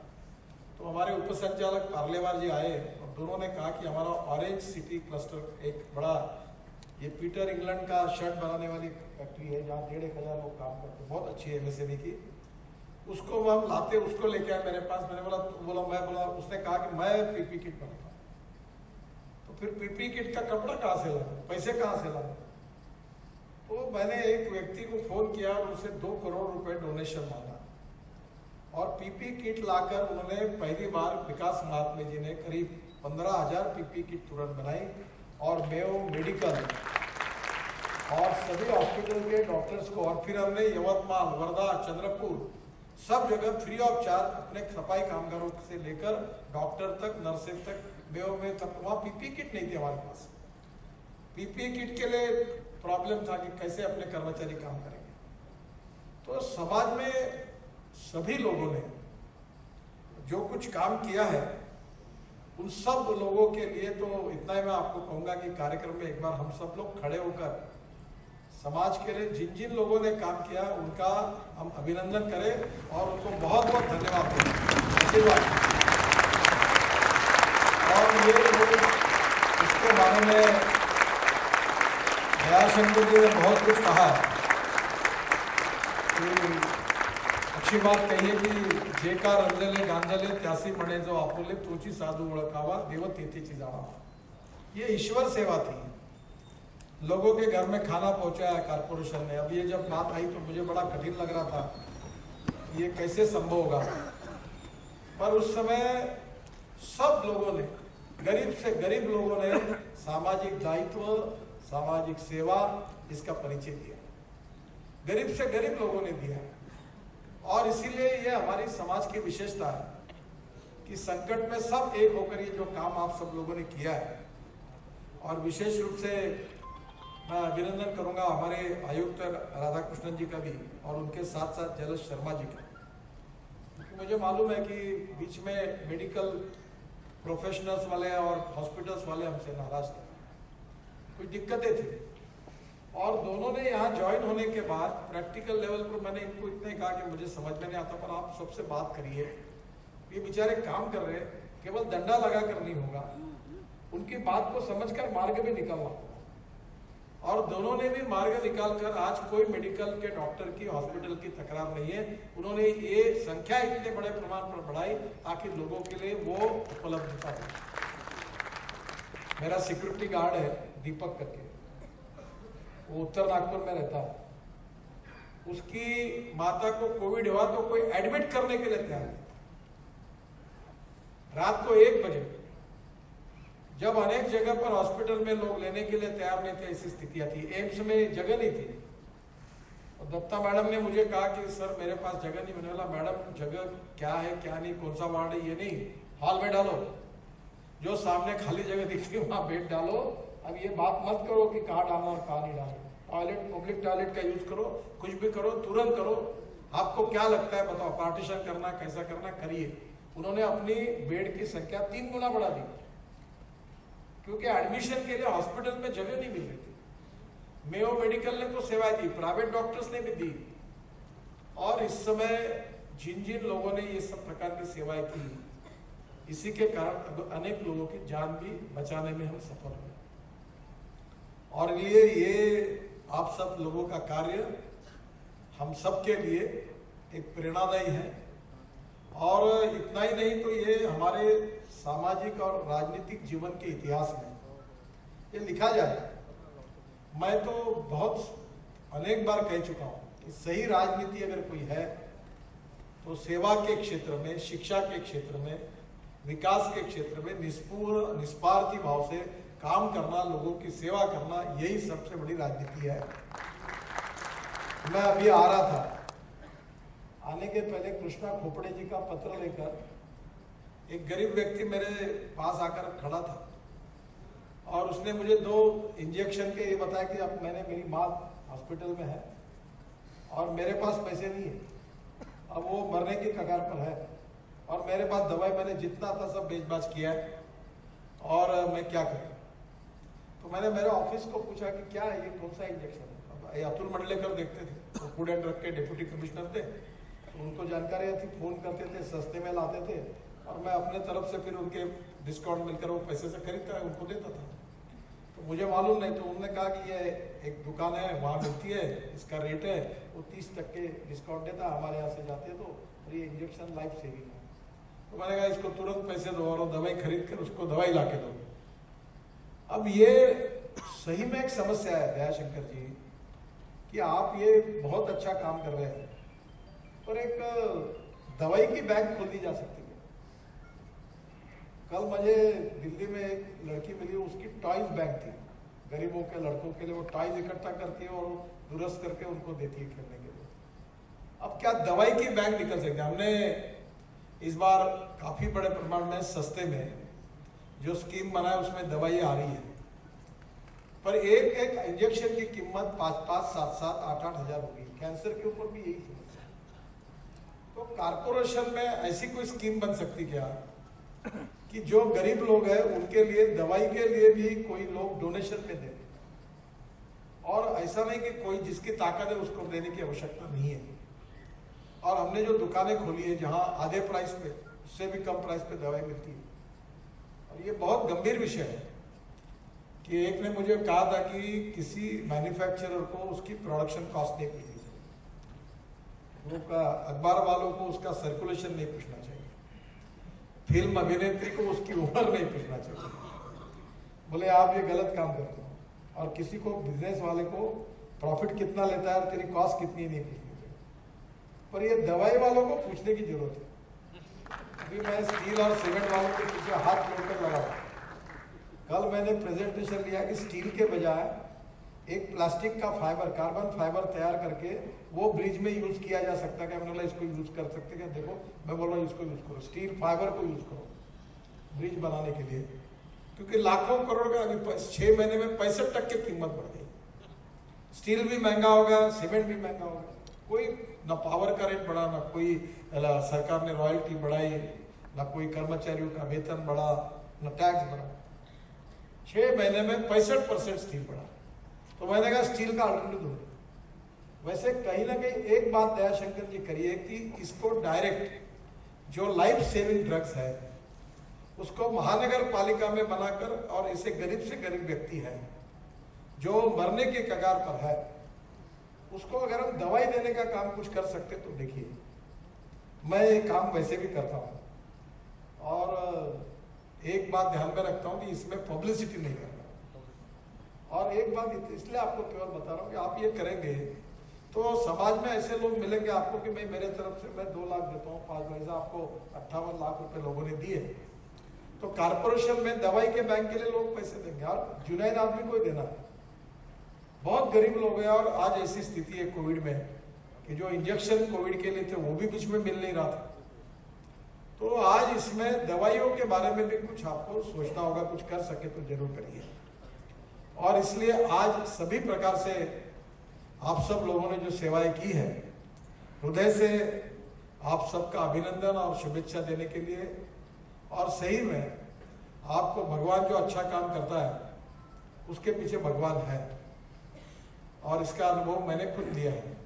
C: तो हमारे उप संचालक पार्लेवार जी आए और दोनों ने कहा कि हमारा ऑरेंज सिटी क्लस्टर, एक बड़ा ये पीटर इंग्लैंड का शर्ट बनाने वाली फैक्ट्री है जहाँ 1,500 लोग काम करते, बहुत अच्छी है एमएसएमई की, उसको हम लाते, उसको लेके आए मेरे पास। मैंने बोला उसने कहा कि मैं पीपी किट बनाता हूँ। तो फिर पीपी किट का कपड़ा कहाँ से लाऊं, पैसे कहाँ से लाऊं? तो मैंने एक व्यक्ति को फोन किया और उसे 2 करोड़ रुपए डोनेशन मांगा और पीपी किट लाकर उन्होंने पहली बार विकास महात्मे जी ने करीब 15,000 पीपी किट तुरंत बनाई और मेयो मेडिकल और सभी हॉस्पिटल के डॉक्टर्स को, और फिर हमने यवतमाल, वर्धा, चंद्रपुर सब जगह फ्री ऑफ चार्ज अपने सफाई कामगारों से लेकर डॉक्टर तक, नर्सेज तक, मेयो में तक, वहाँ पीपी किट नहीं थी हमारे पास। पीपी किट के लिए प्रॉब्लम था कि कैसे अपने कर्मचारी काम करेंगे। तो समाज में सभी लोगों ने जो कुछ काम किया है उन सब लोगों के लिए तो इतना ही मैं आपको कहूंगा कि कार्यक्रम में एक बार हम सब लोग खड़े होकर समाज के लिए जिन जिन लोगों ने काम किया उनका हम अभिनंदन करें और उनको बहुत बहुत धन्यवाद दें। और ये इसके बारे में दयाशंकर जी ने बहुत कुछ कहा है कि अच्छी बात कही है कि जे का रंजले गांजले त्यासी म्हणे जो आपुले तोची साधू ओळखावा देव तेथेची जावा। ये ईश्वर सेवा थी, लोगों के घर में खाना पहुंचाया कारपोरेशन ने। अब ये जब बात आई तो मुझे बड़ा कठिन लग रहा था ये कैसे संभव होगा, पर उस समय सब लोगों ने, गरीब से गरीब लोगों ने सामाजिक दायित्व, सामाजिक सेवा इसका परिचय दिया, गरीब से गरीब लोगों ने दिया। और इसीलिए ये हमारी समाज की विशेषता है कि संकट में सब एक होकर ये जो काम आप सब लोगों ने किया है। और विशेष रूप से मैं अभिनंदन करूंगा हमारे आयुक्त राधाकृष्णन जी का भी और उनके साथ साथ जलज शर्मा जी का, क्योंकि मुझे मालूम है कि बीच में मेडिकल प्रोफेशनल्स वाले और हॉस्पिटल्स वाले हमसे नाराज थे, कुछ दिक्कतें थी। और दोनों ने यहाँ ज्वाइन होने के बाद प्रैक्टिकल लेवल पर मैंने इनको इतने कहा कि मुझे समझ में नहीं आता, पर आप सबसे बात करिए, ये बेचारे काम कर रहे हैं, केवल डंडा लगाकर नहीं होगा, उनकी बात को समझकर मार्ग भी निकालना होगा। और दोनों ने भी मार्ग निकालकर आज कोई मेडिकल के डॉक्टर की, हॉस्पिटल की तकरार नहीं है। उन्होंने ये संख्या इतने बड़े प्रमाण पर बढ़ाई ताकि लोगों के लिए वो उपलब्धता हो। मेरा सिक्योरिटी गार्ड है दीपक करके, वो उत्तर नागपुर में रहता है। उसकी माता को कोविड हुआ तो कोई एडमिट करने के लिए तैयार नहीं। रात को 1 बजे, जब अनेक जगह पर हॉस्पिटल में लोग लेने के लिए तैयार नहीं थे, ऐसी स्थितियां थी। एम्स में जगह नहीं थी और दत्ता मैडम ने मुझे कहा कि सर मेरे पास जगह नहीं। मैंने बोला मैडम जगह क्या है क्या नहीं, कौन सा वार्ड है, ये नहीं, हॉल में डालो, जो सामने खाली जगह दिखती है वहां बेड डालो। अब ये बात मत करो कि कहाँ डालना और कहाँ नहीं डालना। टॉयलेट, पब्लिक टॉयलेट का यूज करो, कुछ भी करो, तुरंत करो। आपको क्या लगता है बताओ, पार्टीशन करना, कैसा करना, करिए। उन्होंने अपनी बेड की संख्या 3 गुना बढ़ा दी क्योंकि एडमिशन के लिए हॉस्पिटल में जगह नहीं मिल रही थी। मेयो मेडिकल ने तो सेवाएं दी, प्राइवेट डॉक्टर्स ने भी दी, और इस समय जिन जिन लोगों ने ये सब प्रकार की सेवाएं की, इसी के कारण अनेक लोगों की जान भी बचाने में हम सफल हुए। और ये आप सब लोगों का कार्य हम सब के लिए एक प्रेरणादायी है। और इतना ही नहीं तो ये हमारे सामाजिक और राजनीतिक जीवन के इतिहास में ये लिखा जाए। मैं तो बहुत अनेक बार कह चुका हूं कि सही राजनीति अगर कोई है तो सेवा के क्षेत्र में, शिक्षा के क्षेत्र में, विकास के क्षेत्र में निस्वार्थी भाव से काम करना, लोगों की सेवा करना, यही सबसे बड़ी राजनीति है। मैं अभी आ रहा था, आने के पहले कृष्णा खोपड़े जी का पत्र लेकर एक गरीब व्यक्ति मेरे पास आकर खड़ा था और उसने मुझे 2 इंजेक्शन के ये बताया कि अब मेरी माँ हॉस्पिटल में है और मेरे पास पैसे नहीं है, अब वो मरने की कगार पर है और मेरे पास दवाई मैंने जितना था सब बेच-बाच किया है और मैं क्या करूं। तो मैंने मेरे ऑफिस को पूछा कि क्या है ये, कौन सा इंजेक्शन है। अतुल मंडलेकर देखते थे, तो फूड एंड ड्रग के डिप्टी कमिश्नर थे, तो उनको जानकारी थी, फोन करते थे, सस्ते में लाते थे और मैं अपने तरफ से फिर उनके डिस्काउंट मिलकर वो पैसे से खरीदता है, उनको देता था। तो मुझे मालूम नहीं, तो उन्होंने कहा कि ये एक दुकान है वहाँ मिलती है, इसका रेट है, वो 30% डिस्काउंट देता, हमारे यहाँ से जाते तो, और ये इंजेक्शन लाइफ सेविंग है। तो मैंने कहा इसको तुरंत पैसे दो और दवाई खरीद कर उसको दवाई ला के दो। अब ये सही में एक समस्या है दयाशंकर जी कि आप ये बहुत अच्छा काम कर रहे हैं, पर एक दवाई की बैंक खोल दी जा सकती है। कल मुझे दिल्ली में एक लड़की मिली, उसकी टॉयज बैंक थी, गरीबों के लड़कों के लिए वो टॉयज इकट्ठा करती है और दुरुस्त करके उनको देती है खेलने के लिए। अब क्या दवाई की बैंक निकल सकती है? हमने इस बार काफी बड़े प्रमाण में सस्ते में जो स्कीम बनाया उसमें दवाई आ रही है, पर एक इंजेक्शन की कीमत 5-5, 7-7, 8-8 हजार होगी। कैंसर के ऊपर भी यही समस्या है। तो कारपोरेशन में ऐसी कोई स्कीम बन सकती क्या कि जो गरीब लोग हैं उनके लिए दवाई के लिए भी कोई लोग डोनेशन में दें, और ऐसा नहीं कि कोई जिसकी ताकत है उसको देने की आवश्यकता नहीं है। और हमने जो दुकानें खोली है जहां आधे प्राइस पे, उससे भी कम प्राइस पे दवाई मिलती है। और ये बहुत गंभीर विषय है कि एक ने मुझे कहा था कि किसी मैन्युफैक्चरर को उसकी प्रोडक्शन कॉस्ट नहीं पूछनी चाहिए, वो का अखबार वालों को उसका सर्कुलेशन नहीं पूछना चाहिए, फिल्म अभिनेत्री को उसकी उम्र नहीं पूछना चाहिए। बोले आप ये गलत काम करते हो। और किसी को, बिजनेस वाले को प्रॉफिट कितना लेता है और तेरी कॉस्ट कितनी नहीं पूछनी चाहिए, पर ये दवाई वालों को पूछने की जरूरत है। अभी मैं स्टील और सीमेंट वालों के पीछे हाथ जोड़कर लगा। कल मैंने प्रेजेंटेशन लिया कि स्टील के बजाय एक प्लास्टिक का फाइबर, कार्बन फाइबर तैयार करके वो ब्रिज में यूज किया जा सकता है। क्या मैंने बोला इसको यूज कर सकते क्या? देखो मैं बोल रहा हूँ इसको यूज करो, स्टील फाइबर को यूज करो ब्रिज बनाने के लिए, क्योंकि लाखों करोड़ का अभी 6 महीने में 65% कीमत बढ़ गई। स्टील भी महंगा हो गया, सीमेंट भी महंगा हो गया। कोई ना पावर का रेट बढ़ा, ना कोई सरकार ने रॉयल्टी बढ़ाई, ना कोई कर्मचारियों का वेतन बढ़ा, ना टैक्स बढ़ा। 6 महीने में 65% स्टील बढ़ा। तो मैंने कहा स्टील का अल्टरनेटिव दो। वैसे कहीं ना कहीं एक बात दयाशंकर जी करिए कि इसको डायरेक्ट जो लाइफ सेविंग ड्रग्स है उसको महानगर पालिका में बनाकर, और ऐसे गरीब से गरीब व्यक्ति है जो मरने के कगार पर है, उसको अगर हम दवाई देने का काम कुछ कर सकते तो देखिए, मैं ये काम वैसे भी करता हूँ और एक बात ध्यान में रखता हूँ कि इसमें पब्लिसिटी नहीं करना। और एक बात इसलिए आपको केवल बता रहा हूँ कि आप ये करेंगे तो समाज में ऐसे लोग मिलेंगे आपको कि मैं मेरे तरफ से मैं 2 लाख देता हूँ, 5 पैसा आपको 58 लाख रुपए लोगों ने दिए, तो कारपोरेशन में दवाई के बैंक के लिए लोग पैसे देंगे और जुनैन आदमी को ही देना है। बहुत गरीब लोग हैं और आज ऐसी स्थिति है कोविड में कि जो इंजेक्शन कोविड के लिए थे वो भी बीच में मिल नहीं रहा था। तो आज इसमें दवाइयों के बारे में भी कुछ आपको सोचना होगा, कुछ कर सके तो जरूर करिए। और इसलिए आज सभी प्रकार से आप सब लोगों ने जो सेवाएं की है, हृदय से आप सबका अभिनंदन और शुभेच्छा देने के लिए। और सही में आपको भगवान जो अच्छा काम करता है उसके पीछे भगवान है, और इसका अनुभव मैंने खुद लिया है।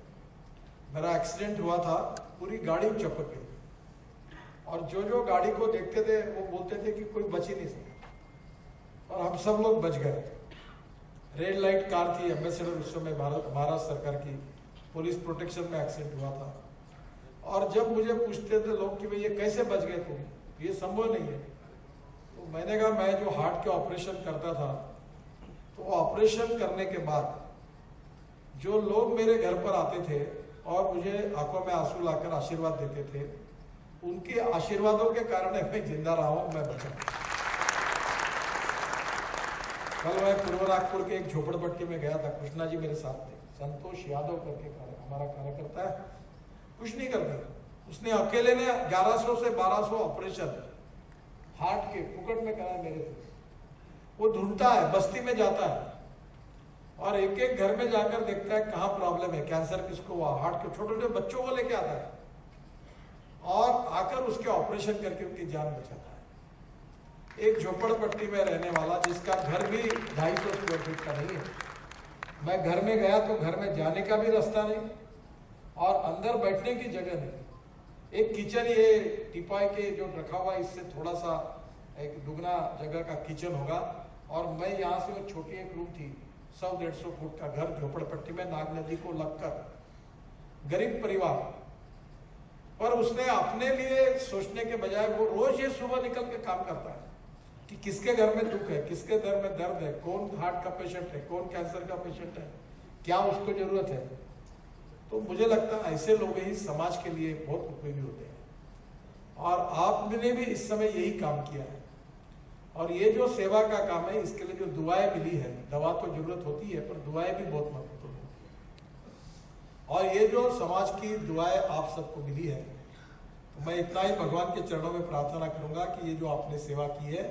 C: मेरा एक्सीडेंट हुआ था, पूरी गाड़ी चपक गई और जो गाड़ी को देखते थे वो बोलते थे कि कोई बच ही नहीं सकता, और हम सब लोग बच गए। रेड लाइट कार थी, एम्बेसडर उस समय महाराष्ट्र सरकार की, पुलिस प्रोटेक्शन में एक्सीडेंट हुआ था। और जब मुझे पूछते थे लोग कि भाई ये कैसे बच गए तुम, ये संभव नहीं है, तो मैंने कहा मैं जो हार्ट के ऑपरेशन करता था, तो ऑपरेशन करने के बाद जो लोग मेरे घर पर आते थे और मुझे आंखों में आंसू लाकर आशीर्वाद देते थे, उनके आशीर्वादों के कारण मैं जिंदा रहा हूं, मैं बचा। कल मैं पूर्व नागपुर के एक झोपड़पट्टी में गया था, कृष्णा जी मेरे साथ थे, संतोष यादव करके हमारा कार्यकर्ता है, कुछ नहीं करता, उसने अकेले ने 1100 से 1200 ऑपरेशन हार्ट के फुकट में कराए मेरे थे। वो ढूंढता है, बस्ती में जाता है और एक एक घर में जाकर देखता है कहाँ प्रॉब्लम है, कैंसर किसको हुआ, हार्ट के छोटे छोटे बच्चों को लेके आता है और आकर उसके ऑपरेशन करके उनकी जान बचाता है। एक झोपड़पट्टी में रहने वाला जिसका घर भी 250 स्क्वायर फीट का नहीं है, मैं घर में गया तो घर में जाने का भी रास्ता नहीं और अंदर बैठने की जगह नहीं। एक किचन, ये टिपाई के जो रखा हुआ, इससे थोड़ा सा एक दुगना जगह का किचन होगा, और मैं यहाँ से वो छोटी एक रूम थी, 100-150 फुट का घर झोपड़पट्टी में, नाग नदी को लगकर, गरीब परिवार। पर उसने अपने लिए सोचने के बजाय वो रोज ये सुबह निकल के काम करता है कि किसके घर में दुख है, किसके घर में दर्द है, कौन हार्ट का पेशेंट है, कौन कैंसर का पेशेंट है, क्या उसको जरूरत है। तो मुझे लगता है ऐसे लोग ही समाज के लिए बहुत उपयोगी होते हैं और आपने भी इस समय यही काम किया है। और ये जो सेवा का काम है, इसके लिए जो दुआएं मिली है, दवा तो जरूरत होती है पर दुआएं भी बहुत महत्वपूर्ण है। और ये जो समाज की दुआएं आप सबको मिली है, तो मैं इतना ही भगवान के चरणों में प्रार्थना करूंगा कि ये जो आपने सेवा की है,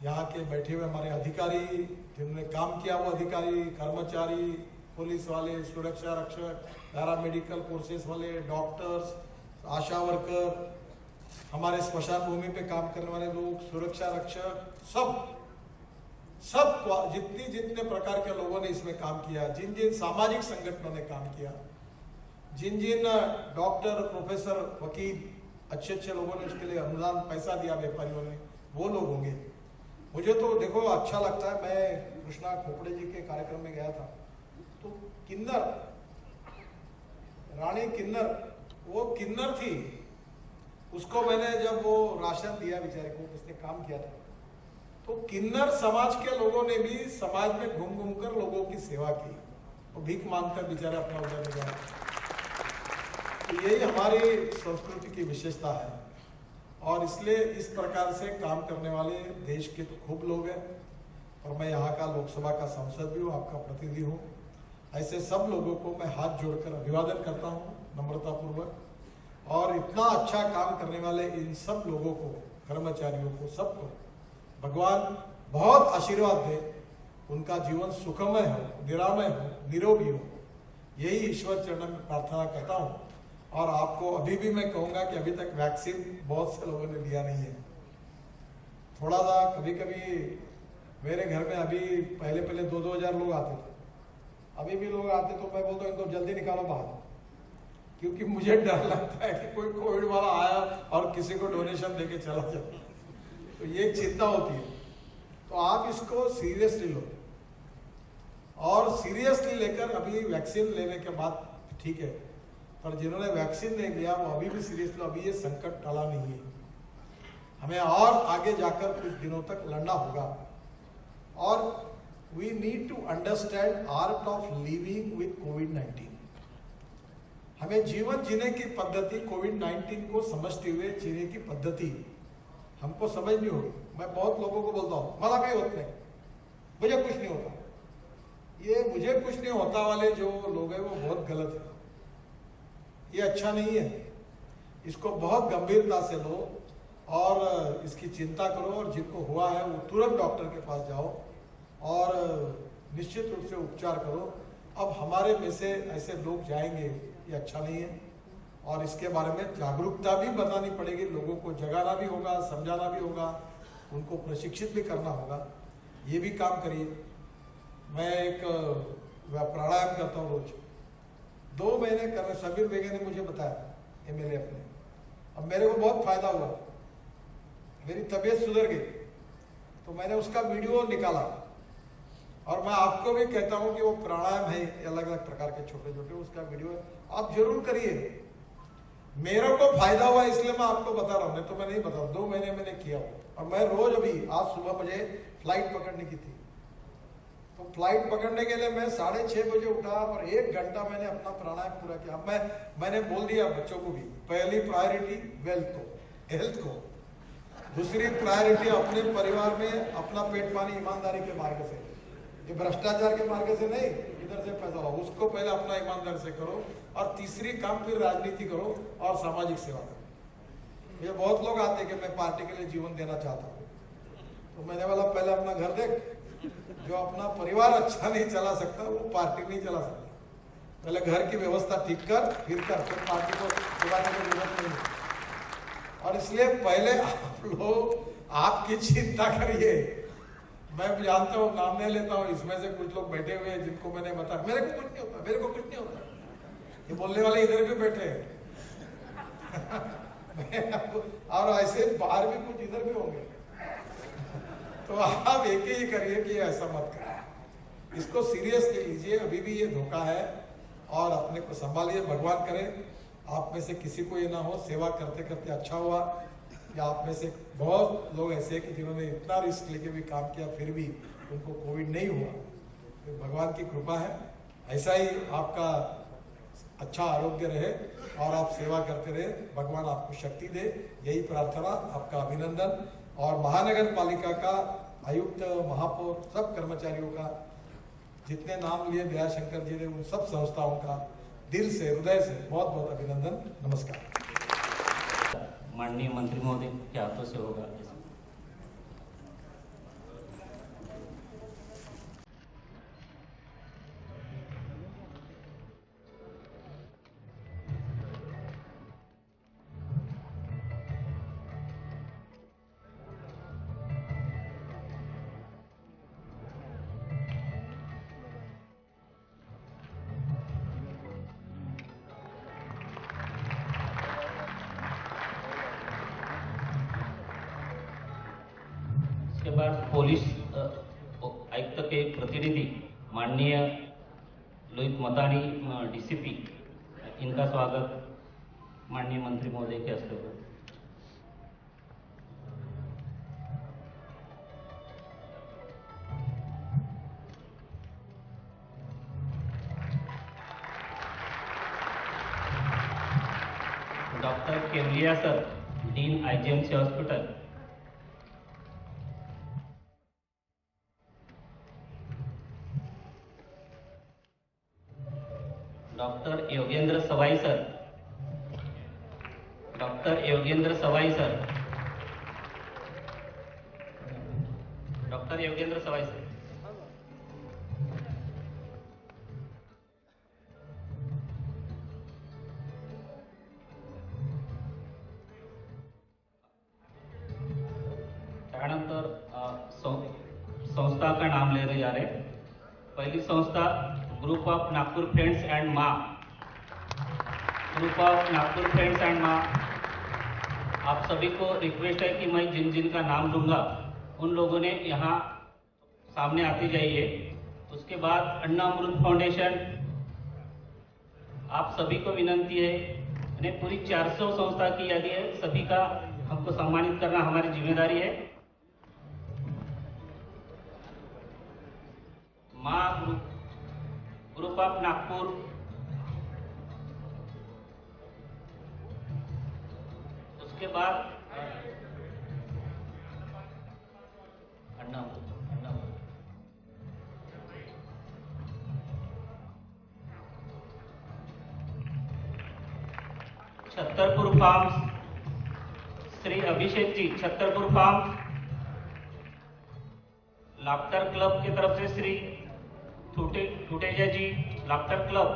C: यहाँ के बैठे हुए हमारे अधिकारी जिन्होंने काम किया, वो अधिकारी, कर्मचारी, पुलिस वाले, सुरक्षा रक्षक, पैरामेडिकल फोर्सेस वाले, डॉक्टर्स, आशा वर्कर, हमारे स्मशान भूमि पे काम करने वाले लोग, सुरक्षा रक्षक, सब जितने प्रकार के लोगों ने इसमें काम किया, जिन जिन सामाजिक संगठनों ने काम किया, जिन जिन डॉक्टर, प्रोफेसर, वकील, अच्छे लोगों ने उसके लिए अनुदान पैसा दिया, व्यापारियों ने, वो लोग होंगे। मुझे तो देखो अच्छा लगता है, मैं कृष्णा खोपड़े जी के कार्यक्रम में गया था, तो किन्नर, रानी किन्नर, वो किन्नर थी, उसको मैंने जब वो राशन दिया बेचारे को, उसने काम किया था, तो किन्नर समाज के लोगों ने भी समाज में घूम घूम कर लोगों की सेवा की, वो भीख मांगकर बेचारे अपना उधर गया। तो यही हमारी संस्कृति की विशेषता है और इसलिए इस प्रकार से काम करने वाले देश के तो खूब लोग हैं और मैं यहाँ का लोकसभा का सांसद भी हूँ, आपका प्रतिनिधि हूँ। ऐसे सब लोगों को मैं हाथ जोड़कर अभिवादन करता हूँ नम्रतापूर्वक, और इतना अच्छा काम करने वाले इन सब लोगों को, कर्मचारियों को, सबको भगवान बहुत आशीर्वाद दे, उनका जीवन सुखमय हो, निरामय हो, निरोगी हो, यही ईश्वर चरण में प्रार्थना करता हूँ। और आपको अभी भी मैं कहूँगा कि अभी तक वैक्सीन बहुत से लोगों ने लिया नहीं है। थोड़ा सा कभी कभी मेरे घर में अभी पहले 2-2 हजार लोग आते थे, अभी भी लोग आते तो मैं बोलता हूँ इनको जल्दी निकालो बाहर, क्योंकि मुझे डर लगता है कि कोई कोविड वाला आया और किसी को डोनेशन देके चला जाए। तो ये एक चिंता होती है। तो आप इसको सीरियसली लो, और सीरियसली लेकर अभी वैक्सीन लेने के बाद ठीक है, पर जिन्होंने वैक्सीन नहीं लिया वो अभी भी सीरियसली, अभी ये संकट टला नहीं है, हमें और आगे जाकर कुछ दिनों तक लड़ना होगा। और we need to understand art of living with कोविड-19। हमें जीवन जीने की पद्धति, कोविड-19 को समझते हुए जीने की पद्धति हमको समझनी होगी। मैं बहुत लोगों को बोलता हूँ मला कहीं होता नहीं, मुझे कुछ नहीं होता, ये मुझे कुछ नहीं होता वाले जो लोग हैं वो बहुत गलत है, ये अच्छा नहीं है। इसको बहुत गंभीरता से लो और इसकी चिंता करो, और जिनको हुआ है वो तुरंत डॉक्टर के पास जाओ और निश्चित रूप से उपचार करो। अब हमारे में से ऐसे लोग जाएंगे, ये अच्छा नहीं है, और इसके बारे में जागरूकता भी बतानी पड़ेगी, लोगों को जगाना भी होगा, समझाना भी होगा, उनको प्रशिक्षित भी करना होगा। ये भी काम करिए। मैं एक प्राणायाम करता हूँ रोज, 2 महीने कर रहे, सबीर बेगे ने मुझे बताया, एमएलए अपने, अब मेरे को बहुत फायदा हुआ, मेरी तबीयत सुधर गई, तो मैंने उसका वीडियो निकाला। और मैं आपको भी कहता हूं कि वो प्राणायाम है अलग अलग प्रकार के छोटे छोटे, उसका वीडियो है, आप जरूर करिए। मेरे को फायदा हुआ इसलिए मैं आपको बता रहा हूं, नहीं तो मैं नहीं बता। 2 महीने मैंने किया हुआ, और मैं रोज, अभी आज सुबह मुझे फ्लाइट पकड़ने की थी, तो फ्लाइट पकड़ने के लिए मैं 6:30 बजे उठा और 1 घंटा मैंने अपना प्राणायाम पूरा किया। अब मैंने बोल दिया बच्चों को भी, पहली प्रायोरिटी हेल्थ को, दूसरी प्रायोरिटी अपने परिवार में अपना पेट पानी ईमानदारी के मार्ग से, ये भ्रष्टाचार के मार्ग से नहीं, इधर से पैसा लाओ, उसको पहले अपना ईमानदारी से करो, और तीसरी काम फिर राजनीति करो और सामाजिक सेवा करो। ये बहुत लोग आते हैं कि मैं पार्टी के लिए जीवन देना चाहता हूँ, तो मैंने बोला पहले अपना घर देख, जो अपना परिवार अच्छा नहीं चला सकता वो पार्टी नहीं चला सकता, पहले घर की व्यवस्था ठीक कर, फिर पार्टी को चलाने की जरूरत नहीं है। और इसलिए पहले आप लोग आपकी चिंता करिए। मैं जानता हूँ, नाम नहीं लेता हूँ, इसमें से कुछ लोग बैठे हुए हैं जिनको मैंने बताया मेरे को कुछ नहीं होता, मेरे को कुछ नहीं होता, ये बोलने वाले इधर भी बैठे हैं और ऐसे बाहर भी कुछ इधर भी होंगे। तो आप एक ही करिए कि ऐसा मत करें, इसको सीरियसली लीजिए, अभी भी ये धोखा है, और अपने को संभालिए। भगवान करे आप में से किसी को ये ना हो, सेवा करते करते अच्छा हुआ, या आप में से बहुत लोग ऐसे कि जिन्होंने इतना रिस्क लेके भी काम किया फिर भी उनको कोविड नहीं हुआ, तो भगवान की कृपा है। ऐसा ही आपका अच्छा आरोग्य रहे और आप सेवा करते रहे, भगवान आपको शक्ति दे, यही प्रार्थना। आपका अभिनंदन, और महानगर पालिका का आयुक्त, महापौर, सब कर्मचारियों का, जितने नाम लिए दयाशंकर जी ने, उन सब संस्थाओं का दिल से, हृदय से बहुत बहुत अभिनंदन। नमस्कार।
A: माननीय मंत्री महोदय के हाथों से होगा। के बाद पुलिस आयुक्त के प्रतिनिधि माननीय लोहित मतानी, डीसीपी, इनका स्वागत माननीय मंत्री महोदय के हस्ते होगा। Doctor Kewalia sir, dean IGMC hospital, doctor Yogendra Sawai sir, doctor Yogendra Sawai sir, doctor Yogendra Sawai sir, त्यानंतर संस्था का नाम ले रहे जा रहे। पहली संस्था group of Nagpur friends and माँ, group of Nagpur friends and माँ, आप सभी को रिक्वेस्ट है कि मैं जिन जिन का नाम लूंगा उन लोगों ने यहाँ सामने आते जाइए। उसके बाद अन्ना अमृत फाउंडेशन, आप सभी को विनंती है, मैंने पूरी 400 संस्था की यादी है, सभी का हमको सम्मानित करना हमारी जिम्मेदारी है। माँ ग्रुप ऑफ नागपुर, उसके बाद अन्ना Chhatarpur farms, Shri Abhishek ji Chhatarpur farms, laughter club की तरफ से श्री ठुटेजा जी लाफ्टर क्लब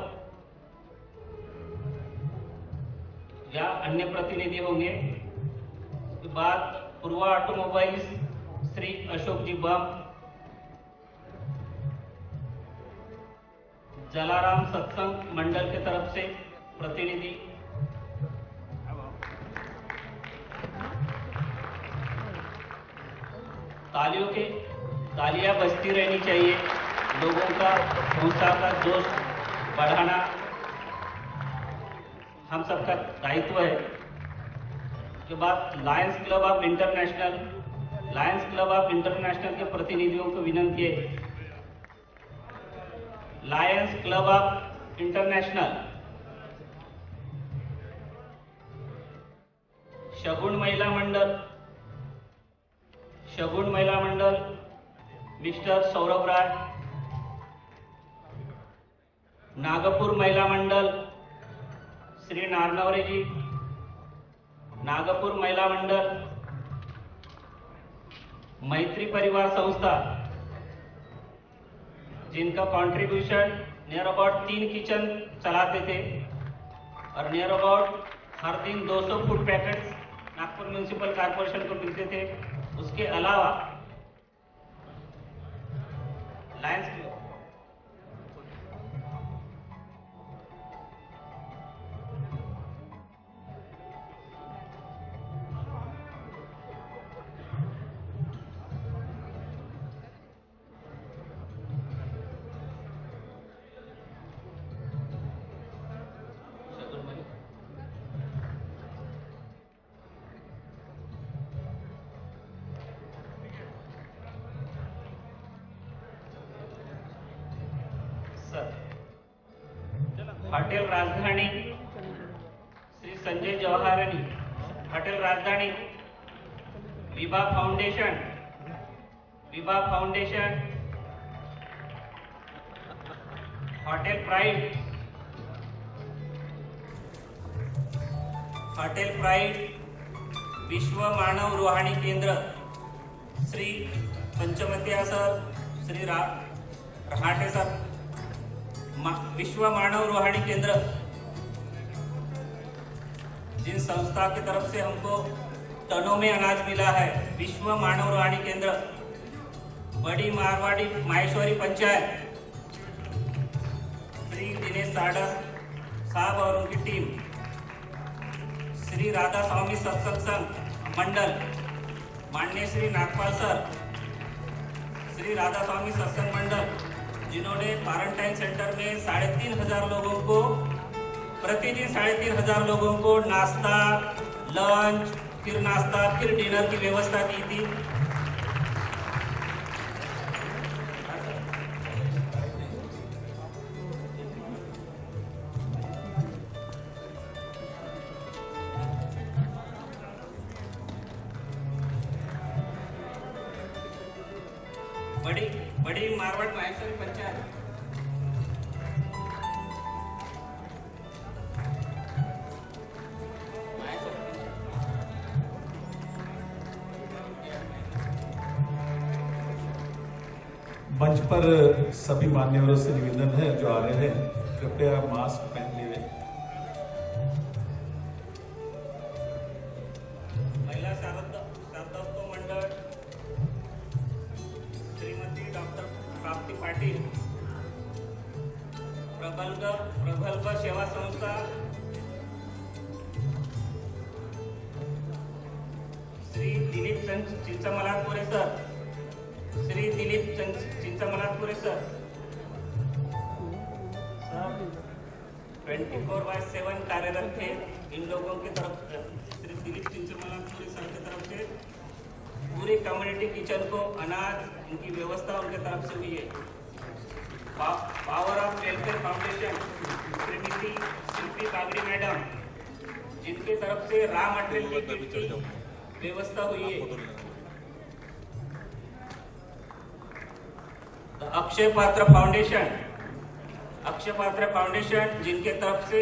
A: या अन्य प्रतिनिधि होंगे। उसके बाद पूर्वा ऑटोमोबाइल्स श्री अशोक जी बम, जलाराम सत्संग मंडल की तरफ से प्रतिनिधि, तालियां बजती रहनी चाहिए। लोगों का संस्था का जोश बढ़ाना हम सबका दायित्व है। उसके बाद लायंस क्लब ऑफ इंटरनेशनल के प्रतिनिधियों को विनंती है। लायंस क्लब ऑफ इंटरनेशनल, शगुन महिला मंडल मिस्टर सौरभ राय, नागपुर महिला मंडल श्री नारनवरे जी, नागपुर महिला मंडल, मैत्री परिवार संस्था जिनका कंट्रीब्यूशन नियर अबाउट 3 किचन चलाते थे और नियर अबाउट हर दिन 200 food packets Nagpur municipal corporation को मिलते थे। उसके अलावा लायंस क्लब, होटल राजधानी श्री संजय जवाहरनी, होटल राजधानी, विभा फाउंडेशन, होटल प्राइड, विश्व मानव रूहानी केंद्र श्री पंचमतिया सर, श्री रहाटे सर, विश्व मानव रूहानी केंद्र, जिन संस्था की तरफ से हमको टनों में अनाज मिला है, विश्व मानव रूहानी केंद्र, बड़ी मारवाड़ी माहेश्वरी पंचायत, श्री दिनेश साडा साहब और उनकी टीम, श्री राधा स्वामी सत्संग संघ मंडल, माननीय श्री नागपाल सर, श्री राधा स्वामी सत्संग मंडल, जिन्होंने क्वारंटाइन सेंटर में 3,500 लोगों को प्रतिदिन 3,500 लोगों को नाश्ता, लंच, फिर नाश्ता, फिर डिनर की व्यवस्था की थी। बड़ी मारवाड़ माहेश्वरी पंचायत,
D: मंच पर सभी मान्यवरों से निवेदन है जो आ रहे हैं, कृपया मास्क पहन लीजिए।
A: महिला शारदत्व मंडल श्रीमती डॉक्टर प्राप्ति पाटिल, प्रगल्भ सेवा संस्था, चिंचमलातपुरे सर, श्री दिलीप चिंचमलातपुरे सर, 24/7 कार्यरत थे। इन लोगों की तरफ श्री दिलीप चिंचमलातपुरे सर की तरफ से पूरी कम्युनिटी किचन को अनाज इनकी व्यवस्था उनके तरफ से हुई है। Power of welfare foundation Shrimati Shilpi Bagdi madam, जिनके तरफ से रॉ मटेरियल की व्यवस्था हुई है। अक्षय पात्र फाउंडेशन, जिनके तरफ से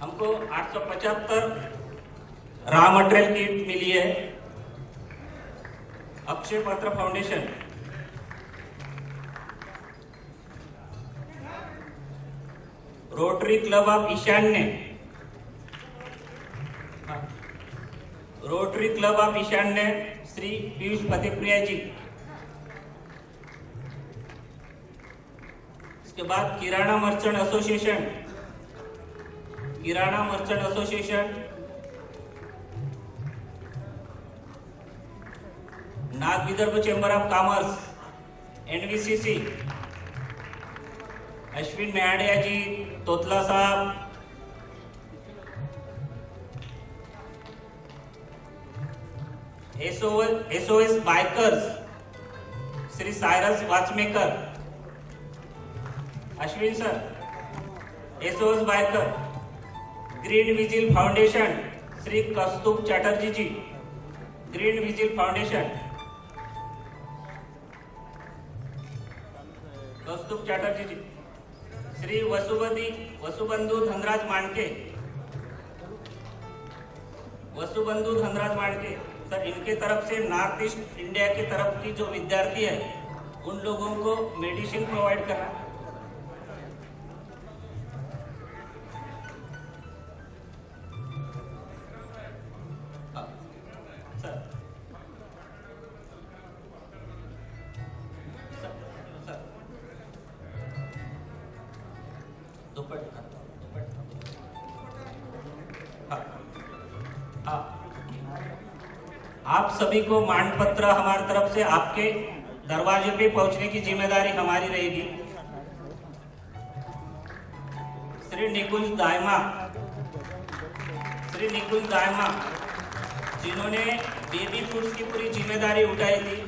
A: हमको 875 रॉ मटेरियल किट मिली है। अक्षय पात्र फाउंडेशन, रोटरी क्लब ऑफ ईशान्य श्री पीयूष फतेप्रिया जी। इसके बाद Kirana merchant association, Nag Vidarbha chamber of commerce NVCC, Ashwin Mehadia ji, Totla साहब, SOS bikers Shri Cyrus Watchmaker, Ashwin sir, SOS biker, green vigil foundation Shri Kaustubh Chatterjee ji, green vigil foundation, Kaustubh Chatterjee ji, Shri Vasubandhu Dhanraj Mandke sir, इनके तरफ से नॉर्थ ईस्ट इंडिया की तरफ की जो विद्यार्थी है उन लोगों को मेडिसिन प्रोवाइड करना। आप सभी को मान पत्र हमारी तरफ से आपके दरवाजे पे पहुंचने की जिम्मेदारी हमारी रहेगी। श्री निकुंज दायमा, जिन्होंने बेबी फूड्स की पूरी जिम्मेदारी उठाई थी।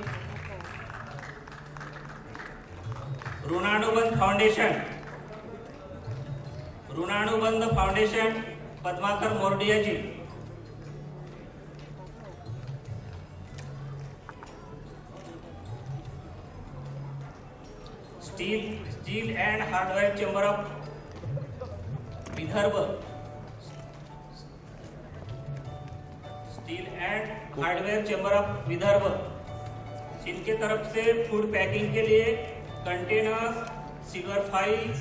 A: Runanubandh foundation Padmakar Mordia ji. Steel and hardware chamber of Vidarbha, जिनके तरफ से फूड पैकिंग के लिए कंटेनर्स, सिल्वर फाइल्स,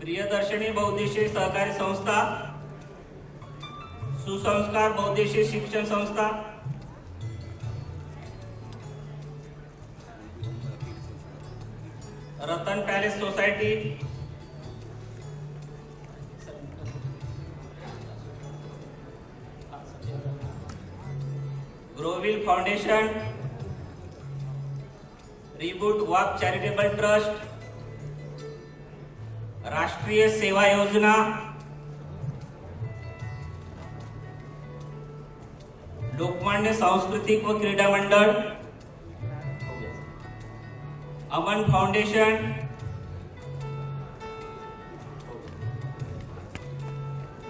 A: प्रियदर्शनी बहुउद्देशीय सहकारी संस्था, सुसंस्कार बहुउद्देशीय शिक्षण संस्था, रतन पैलेस सोसाइटी, ग्रोविल foundation, reboot walk charitable trust, Rashtriya Seva योजना, लोकमान्य सांस्कृतिक व क्रीडा मंडल, अमन फाउंडेशन,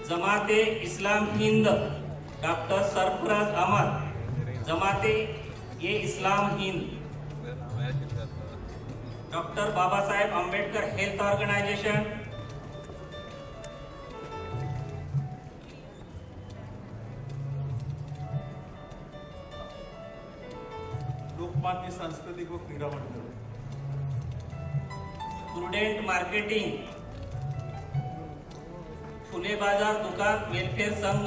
A: जमाते इस्लाम हिंद डॉक्टर सरफराज अहमद, जमाते ये इस्लाम Hind, doctor Baba Saheb Ambedkar health organisation,
D: Lokmanya सांस्कृतिक व क्रीडा मंडळ,
A: प्रुडेंट मार्केटिंग, फुले बाजार दुकान वेलफेयर संघ,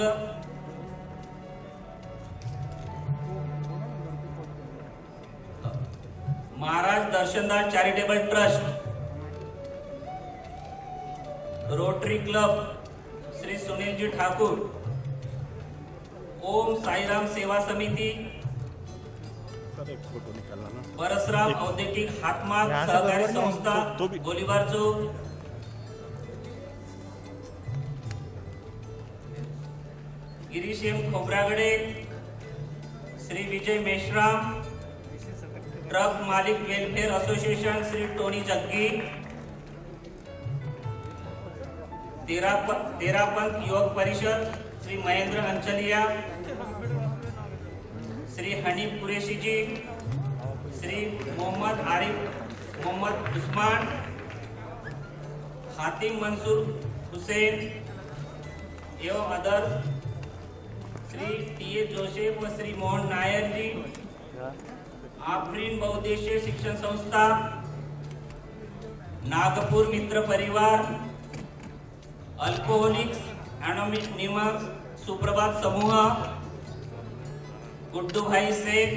A: Darshandas charitable trust, Rotary club Shri Sunil ji Thakur, Om Sairam सेवा समिति, परसराम औद्योगिक हातमाग सहकारी संस्था गोलीबार चौक, गिरीश एम खोब्रागडे, श्री विजय मेश्राम, ट्रक मालिक welfare association Shri Tony Jaggi, Terapanth युवक परिषद श्री महेंद्र अंचलिया, श्री हनीफ कुरेशी जी, श्री मोहम्मद आरिफ मोहम्मद उस्मान, हातिम मंसूर हुसैन एवं अदर, श्री टी.ए. जोसेफ व श्री मोहन नायर जी, आफरीन बहुउद्देशीय शिक्षण संस्था, नागपुर मित्र परिवार, अल्कोहोलिक्स एनोनिमस सुप्रभात समूह, गुड्डू भाई शेख,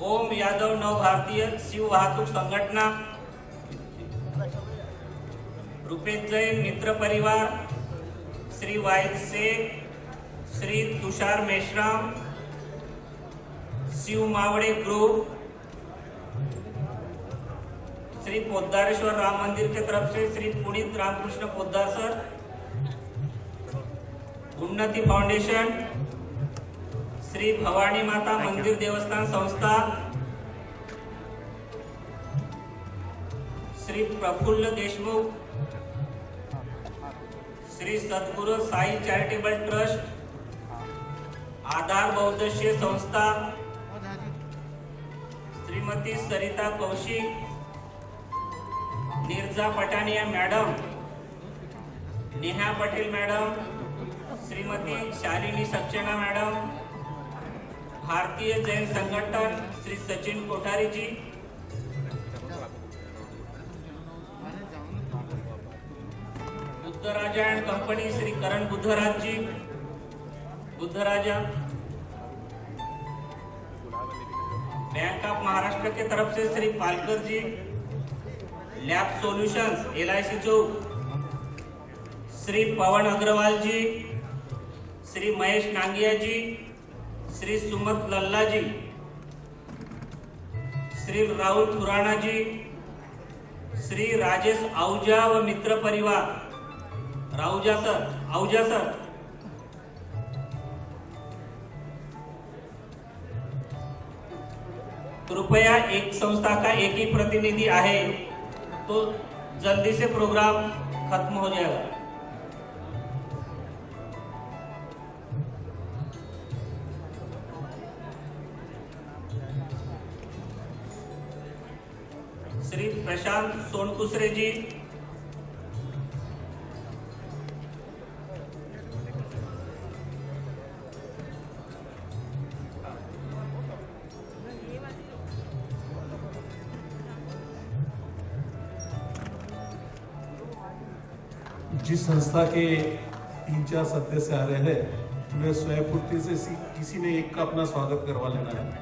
A: ओम यादव नव भारतीय शिव वाहतूक संघटना, रुपेश जैन मित्र परिवार, श्री वाहिद शेख, श्री तुषार मेश्राम, शिव मावड़े ग्रुप, श्री पोद्दारेश्वर राम मंदिर के तरफ से श्री पुनीत रामकृष्ण पोद्दार सर, उन्नति फाउंडेशन, श्री भवानी माता मंदिर देवस्थान संस्था, श्री प्रफुल्ल देशमुख, श्री सद्गुरु साई चैरिटेबल ट्रस्ट, आधार बहुउद्देशीय संस्था, Shrimati Sarita Kaushik, Neerja Pathania madam, Neha Patel madam, Shrimati Shalini Saxena madam, Bharatiya Jain Sanghatana Shri Sachin Kothari ji, Buddharaja and company Shri Karan Buddhraj ji, बुद्धराजा, bank of Maharashtra के तरफ से श्री पालकर जी, लैब सॉल्यूशंस LIC चौक, श्री पवन अग्रवाल जी, श्री महेश नांगिया जी, श्री सुमत लल्ला जी, श्री राहुल खुराना जी, श्री राजेश आहूजा व मित्र परिवार, आहूजा सर, कृपया एक संस्था का एक ही प्रतिनिधि आहे तो जल्दी से प्रोग्राम खत्म हो जाएगा। श्री प्रशांत सोनकुसरे जी,
D: जिस संस्था के 3-4 सदस्य आ रहे हैं उन्हें स्वयंपूर्ति से किसी ने एक का अपना स्वागत करवा लेना है।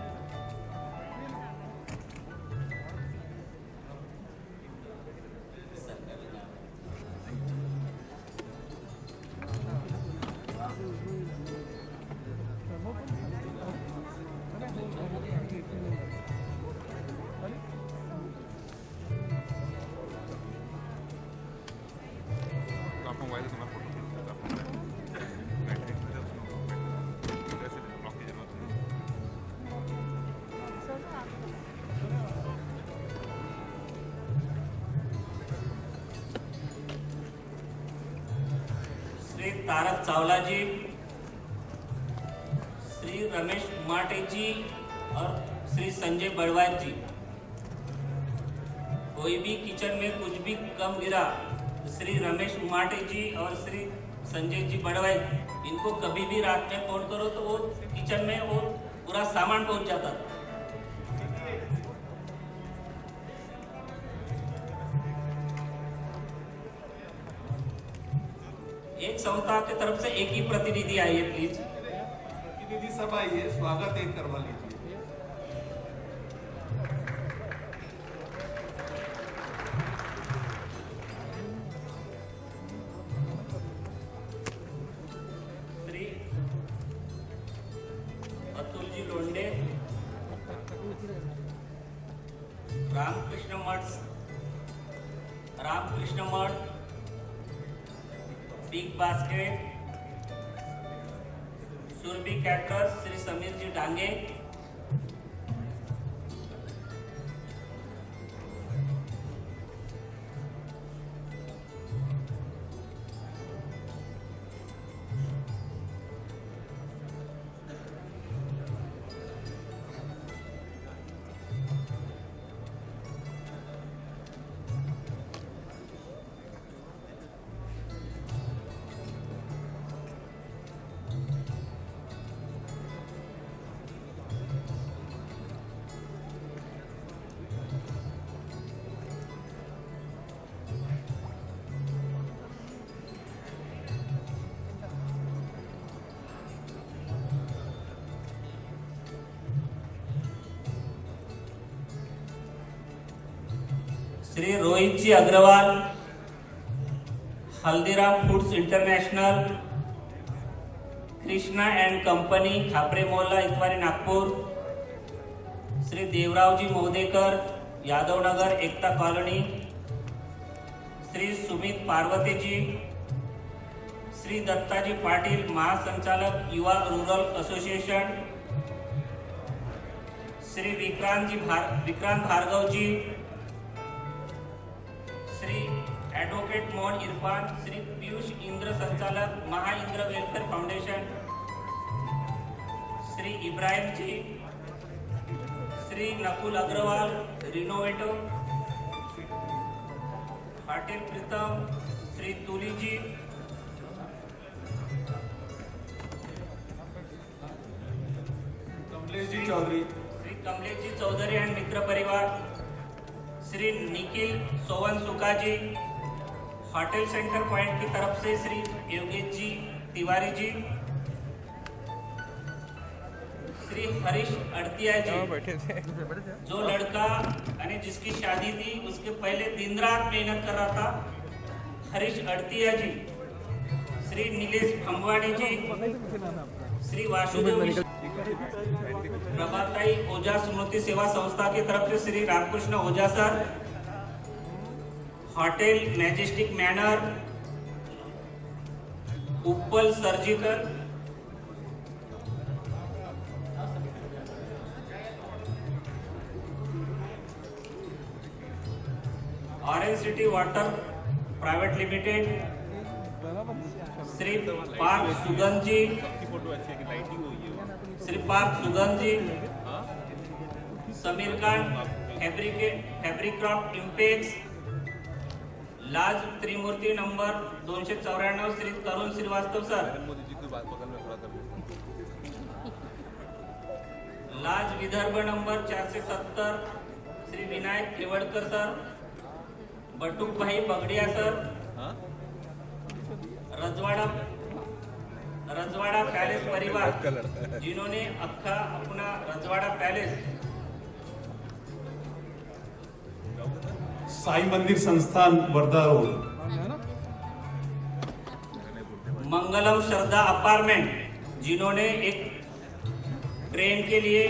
A: श्री तारक चावला जी, श्री रमेश उमाटे जी और श्री संजय बड़वाज जी। कोई भी किचन में कुछ भी कम गिरा, श्री रमेश उमाटे जी और श्री संजय जी बड़वाज, इनको कभी भी रात में फोन करो तो वो किचन में वो पूरा सामान पहुंच जाता। एक संस्था की तरफ से एक ही प्रतिनिधि आइए प्लीज।
D: प्रतिनिधि सब आइए, स्वागत एक करवा लीजिए।
A: Ramakrishna Math, Big Basket, Surabhi caterers Shri Sameerji Dange, Shri Rohit ji Agarwal, Haldiram foods international, Krishna and company, Khapre मोहल्ला, इतवारी, नागपूर, श्री देवरावजी मोहदेकर, यादवनगर, एकता कॉलोनी, श्री सुमित पार्वतीजी, श्री दत्ताजी पाटील, महासंचालक Yuva rural association, Shri Vikrant Bhargavji, Shri advocate Mohan Irfan, Shri Piyush Indra, संचालक महा इंद्र वेलफेयर फाउंडेशन, श्री इब्राहिम जी, श्री नकुल अग्रवाल, रिनोवेटो, पाटिल प्रीतम, श्री तुली जी,
D: कमलेश जी चौधरी,
A: श्री कमलेश जी चौधरी एंड मित्र परिवार, श्री निखिल सोवन सुकाजी, होटल सेंटर पॉइंट की तरफ से श्री योगेश जी तिवारी जी, श्री हरीश अड़तिया जी, जो लड़का यानी जिसकी शादी थी उसके पहले दिन रात मेहनत कर रहा था, हरीश अड़तिया जी, श्री नीलेश भंगवाड़ी जी, श्री वासुदेव प्रभाताई ओझा स्मृति सेवा संस्था की तरफ से Shri Ramkrishna Ojha sir, hotel majestic manor, Upal surgical, orange city water private limited, Shri Parth Sugandh ji, Shri Parth Sugandh ji, Sameer Khan, Fabricraft impex, lodge Trimurti number 294, Shri Tarun Shrivastava sir, lodge Vidarbha number 470, Shri Vinayak Kewadkar sir, Batuk Bhai Bagadiya sir, रजवाड़ा पैलेस परिवार, जिन्होंने अपना रजवाड़ा पैलेस,
D: साई मंदिर संस्थान वर्धा रोड,
A: मंगलम श्रद्धा अपार्टमेंट, जिन्होंने एक ट्रेन के लिए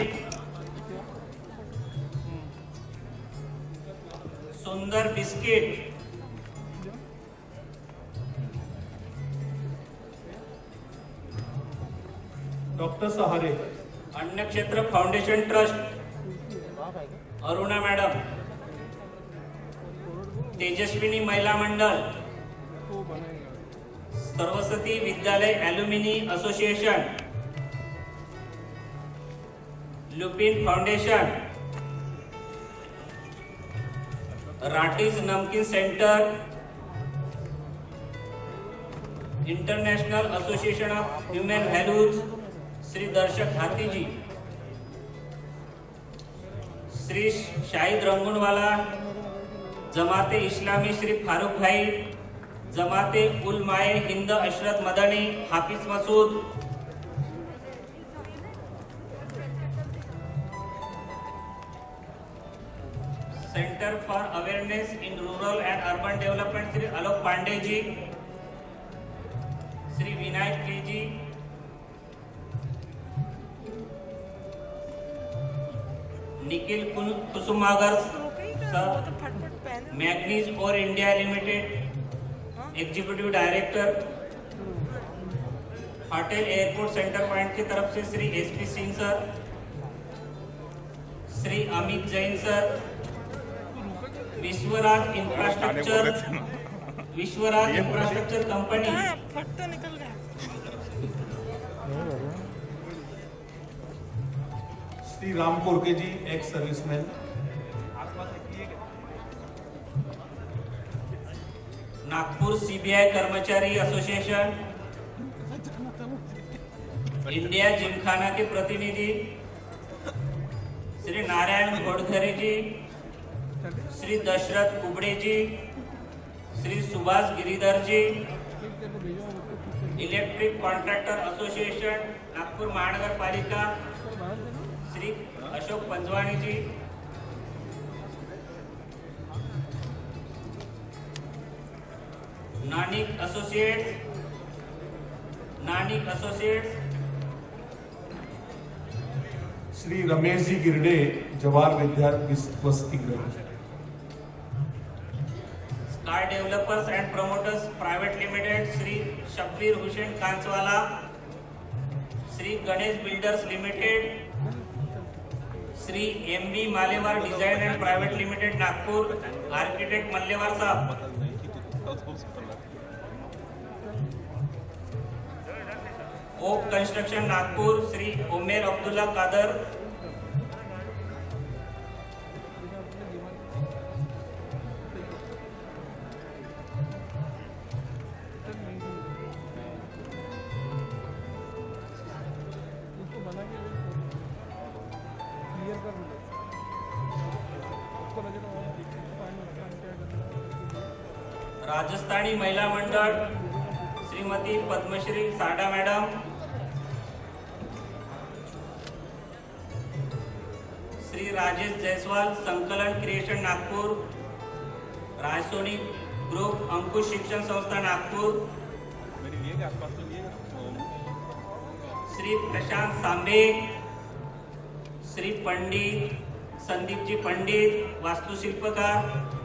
A: सुंदर बिस्किट,
D: डॉक्टर सहारे,
A: अन्य क्षेत्र foundation trust, Aruna madam, Tejaswini महिला मंडल, सरस्वती विद्यालय एल्युमिनी एसोसिएशन, लुपिन फाउंडेशन, राटीज नमकीन centre, international association of human values, Shri दर्शक हाथी जी, श्री शाहिद रंगूनवाला, जमाते इस्लामी श्री फारूक भाई, जमाते उल माए हिंद अशरत Madani, Hafiz Masood, centre for awareness in rural and urban development, Shri Alok Pandey ji, Shri Vinayak K ji, Nikhil Kusumagar sir, manganese ore India limited executive director, hotel airport centre point की तरफ से Shri SP Singh sir, Shri Amit Jain sir, Vishwaraj infrastructure company,
D: Shri Ram Korke ji, ex serviceman,
A: Nagpur CBI कर्मचारी एसोसिएशन, इंडिया जिमखाना के प्रतिनिधि श्री नारायण घोड़घरे जी, Shri Dashrath Kubde ji, Shri Subhash Giridhar ji, electric contractor association Nagpur Mahanagar Palika Shri Ashok Panjwani ji, Nanik associates
D: Shri Ramesh ji Girde, Jawahar विद्यार्थी वसतिगृह,
A: star developers and promoters private limited Shri Shabbir Hussain Kanchwala, Shri Ganesh builders limited, Shri MB Malewar design and private limited Nagpur, architect Mallewar साहब, oak construction Nagpur Shri Umer Abdullah Kadar, Rajasthani Mahila Mandal Shrimati Padmashri साडा madam, Shri Rajesh Jaiswal संकलन creation Nagpur, Raisoni group अंकुश शिक्षण संस्था नागपुर, श्री प्रशांत सांबे, श्री पंडित संदीप जी पंडित वास्तुशिल्पकार,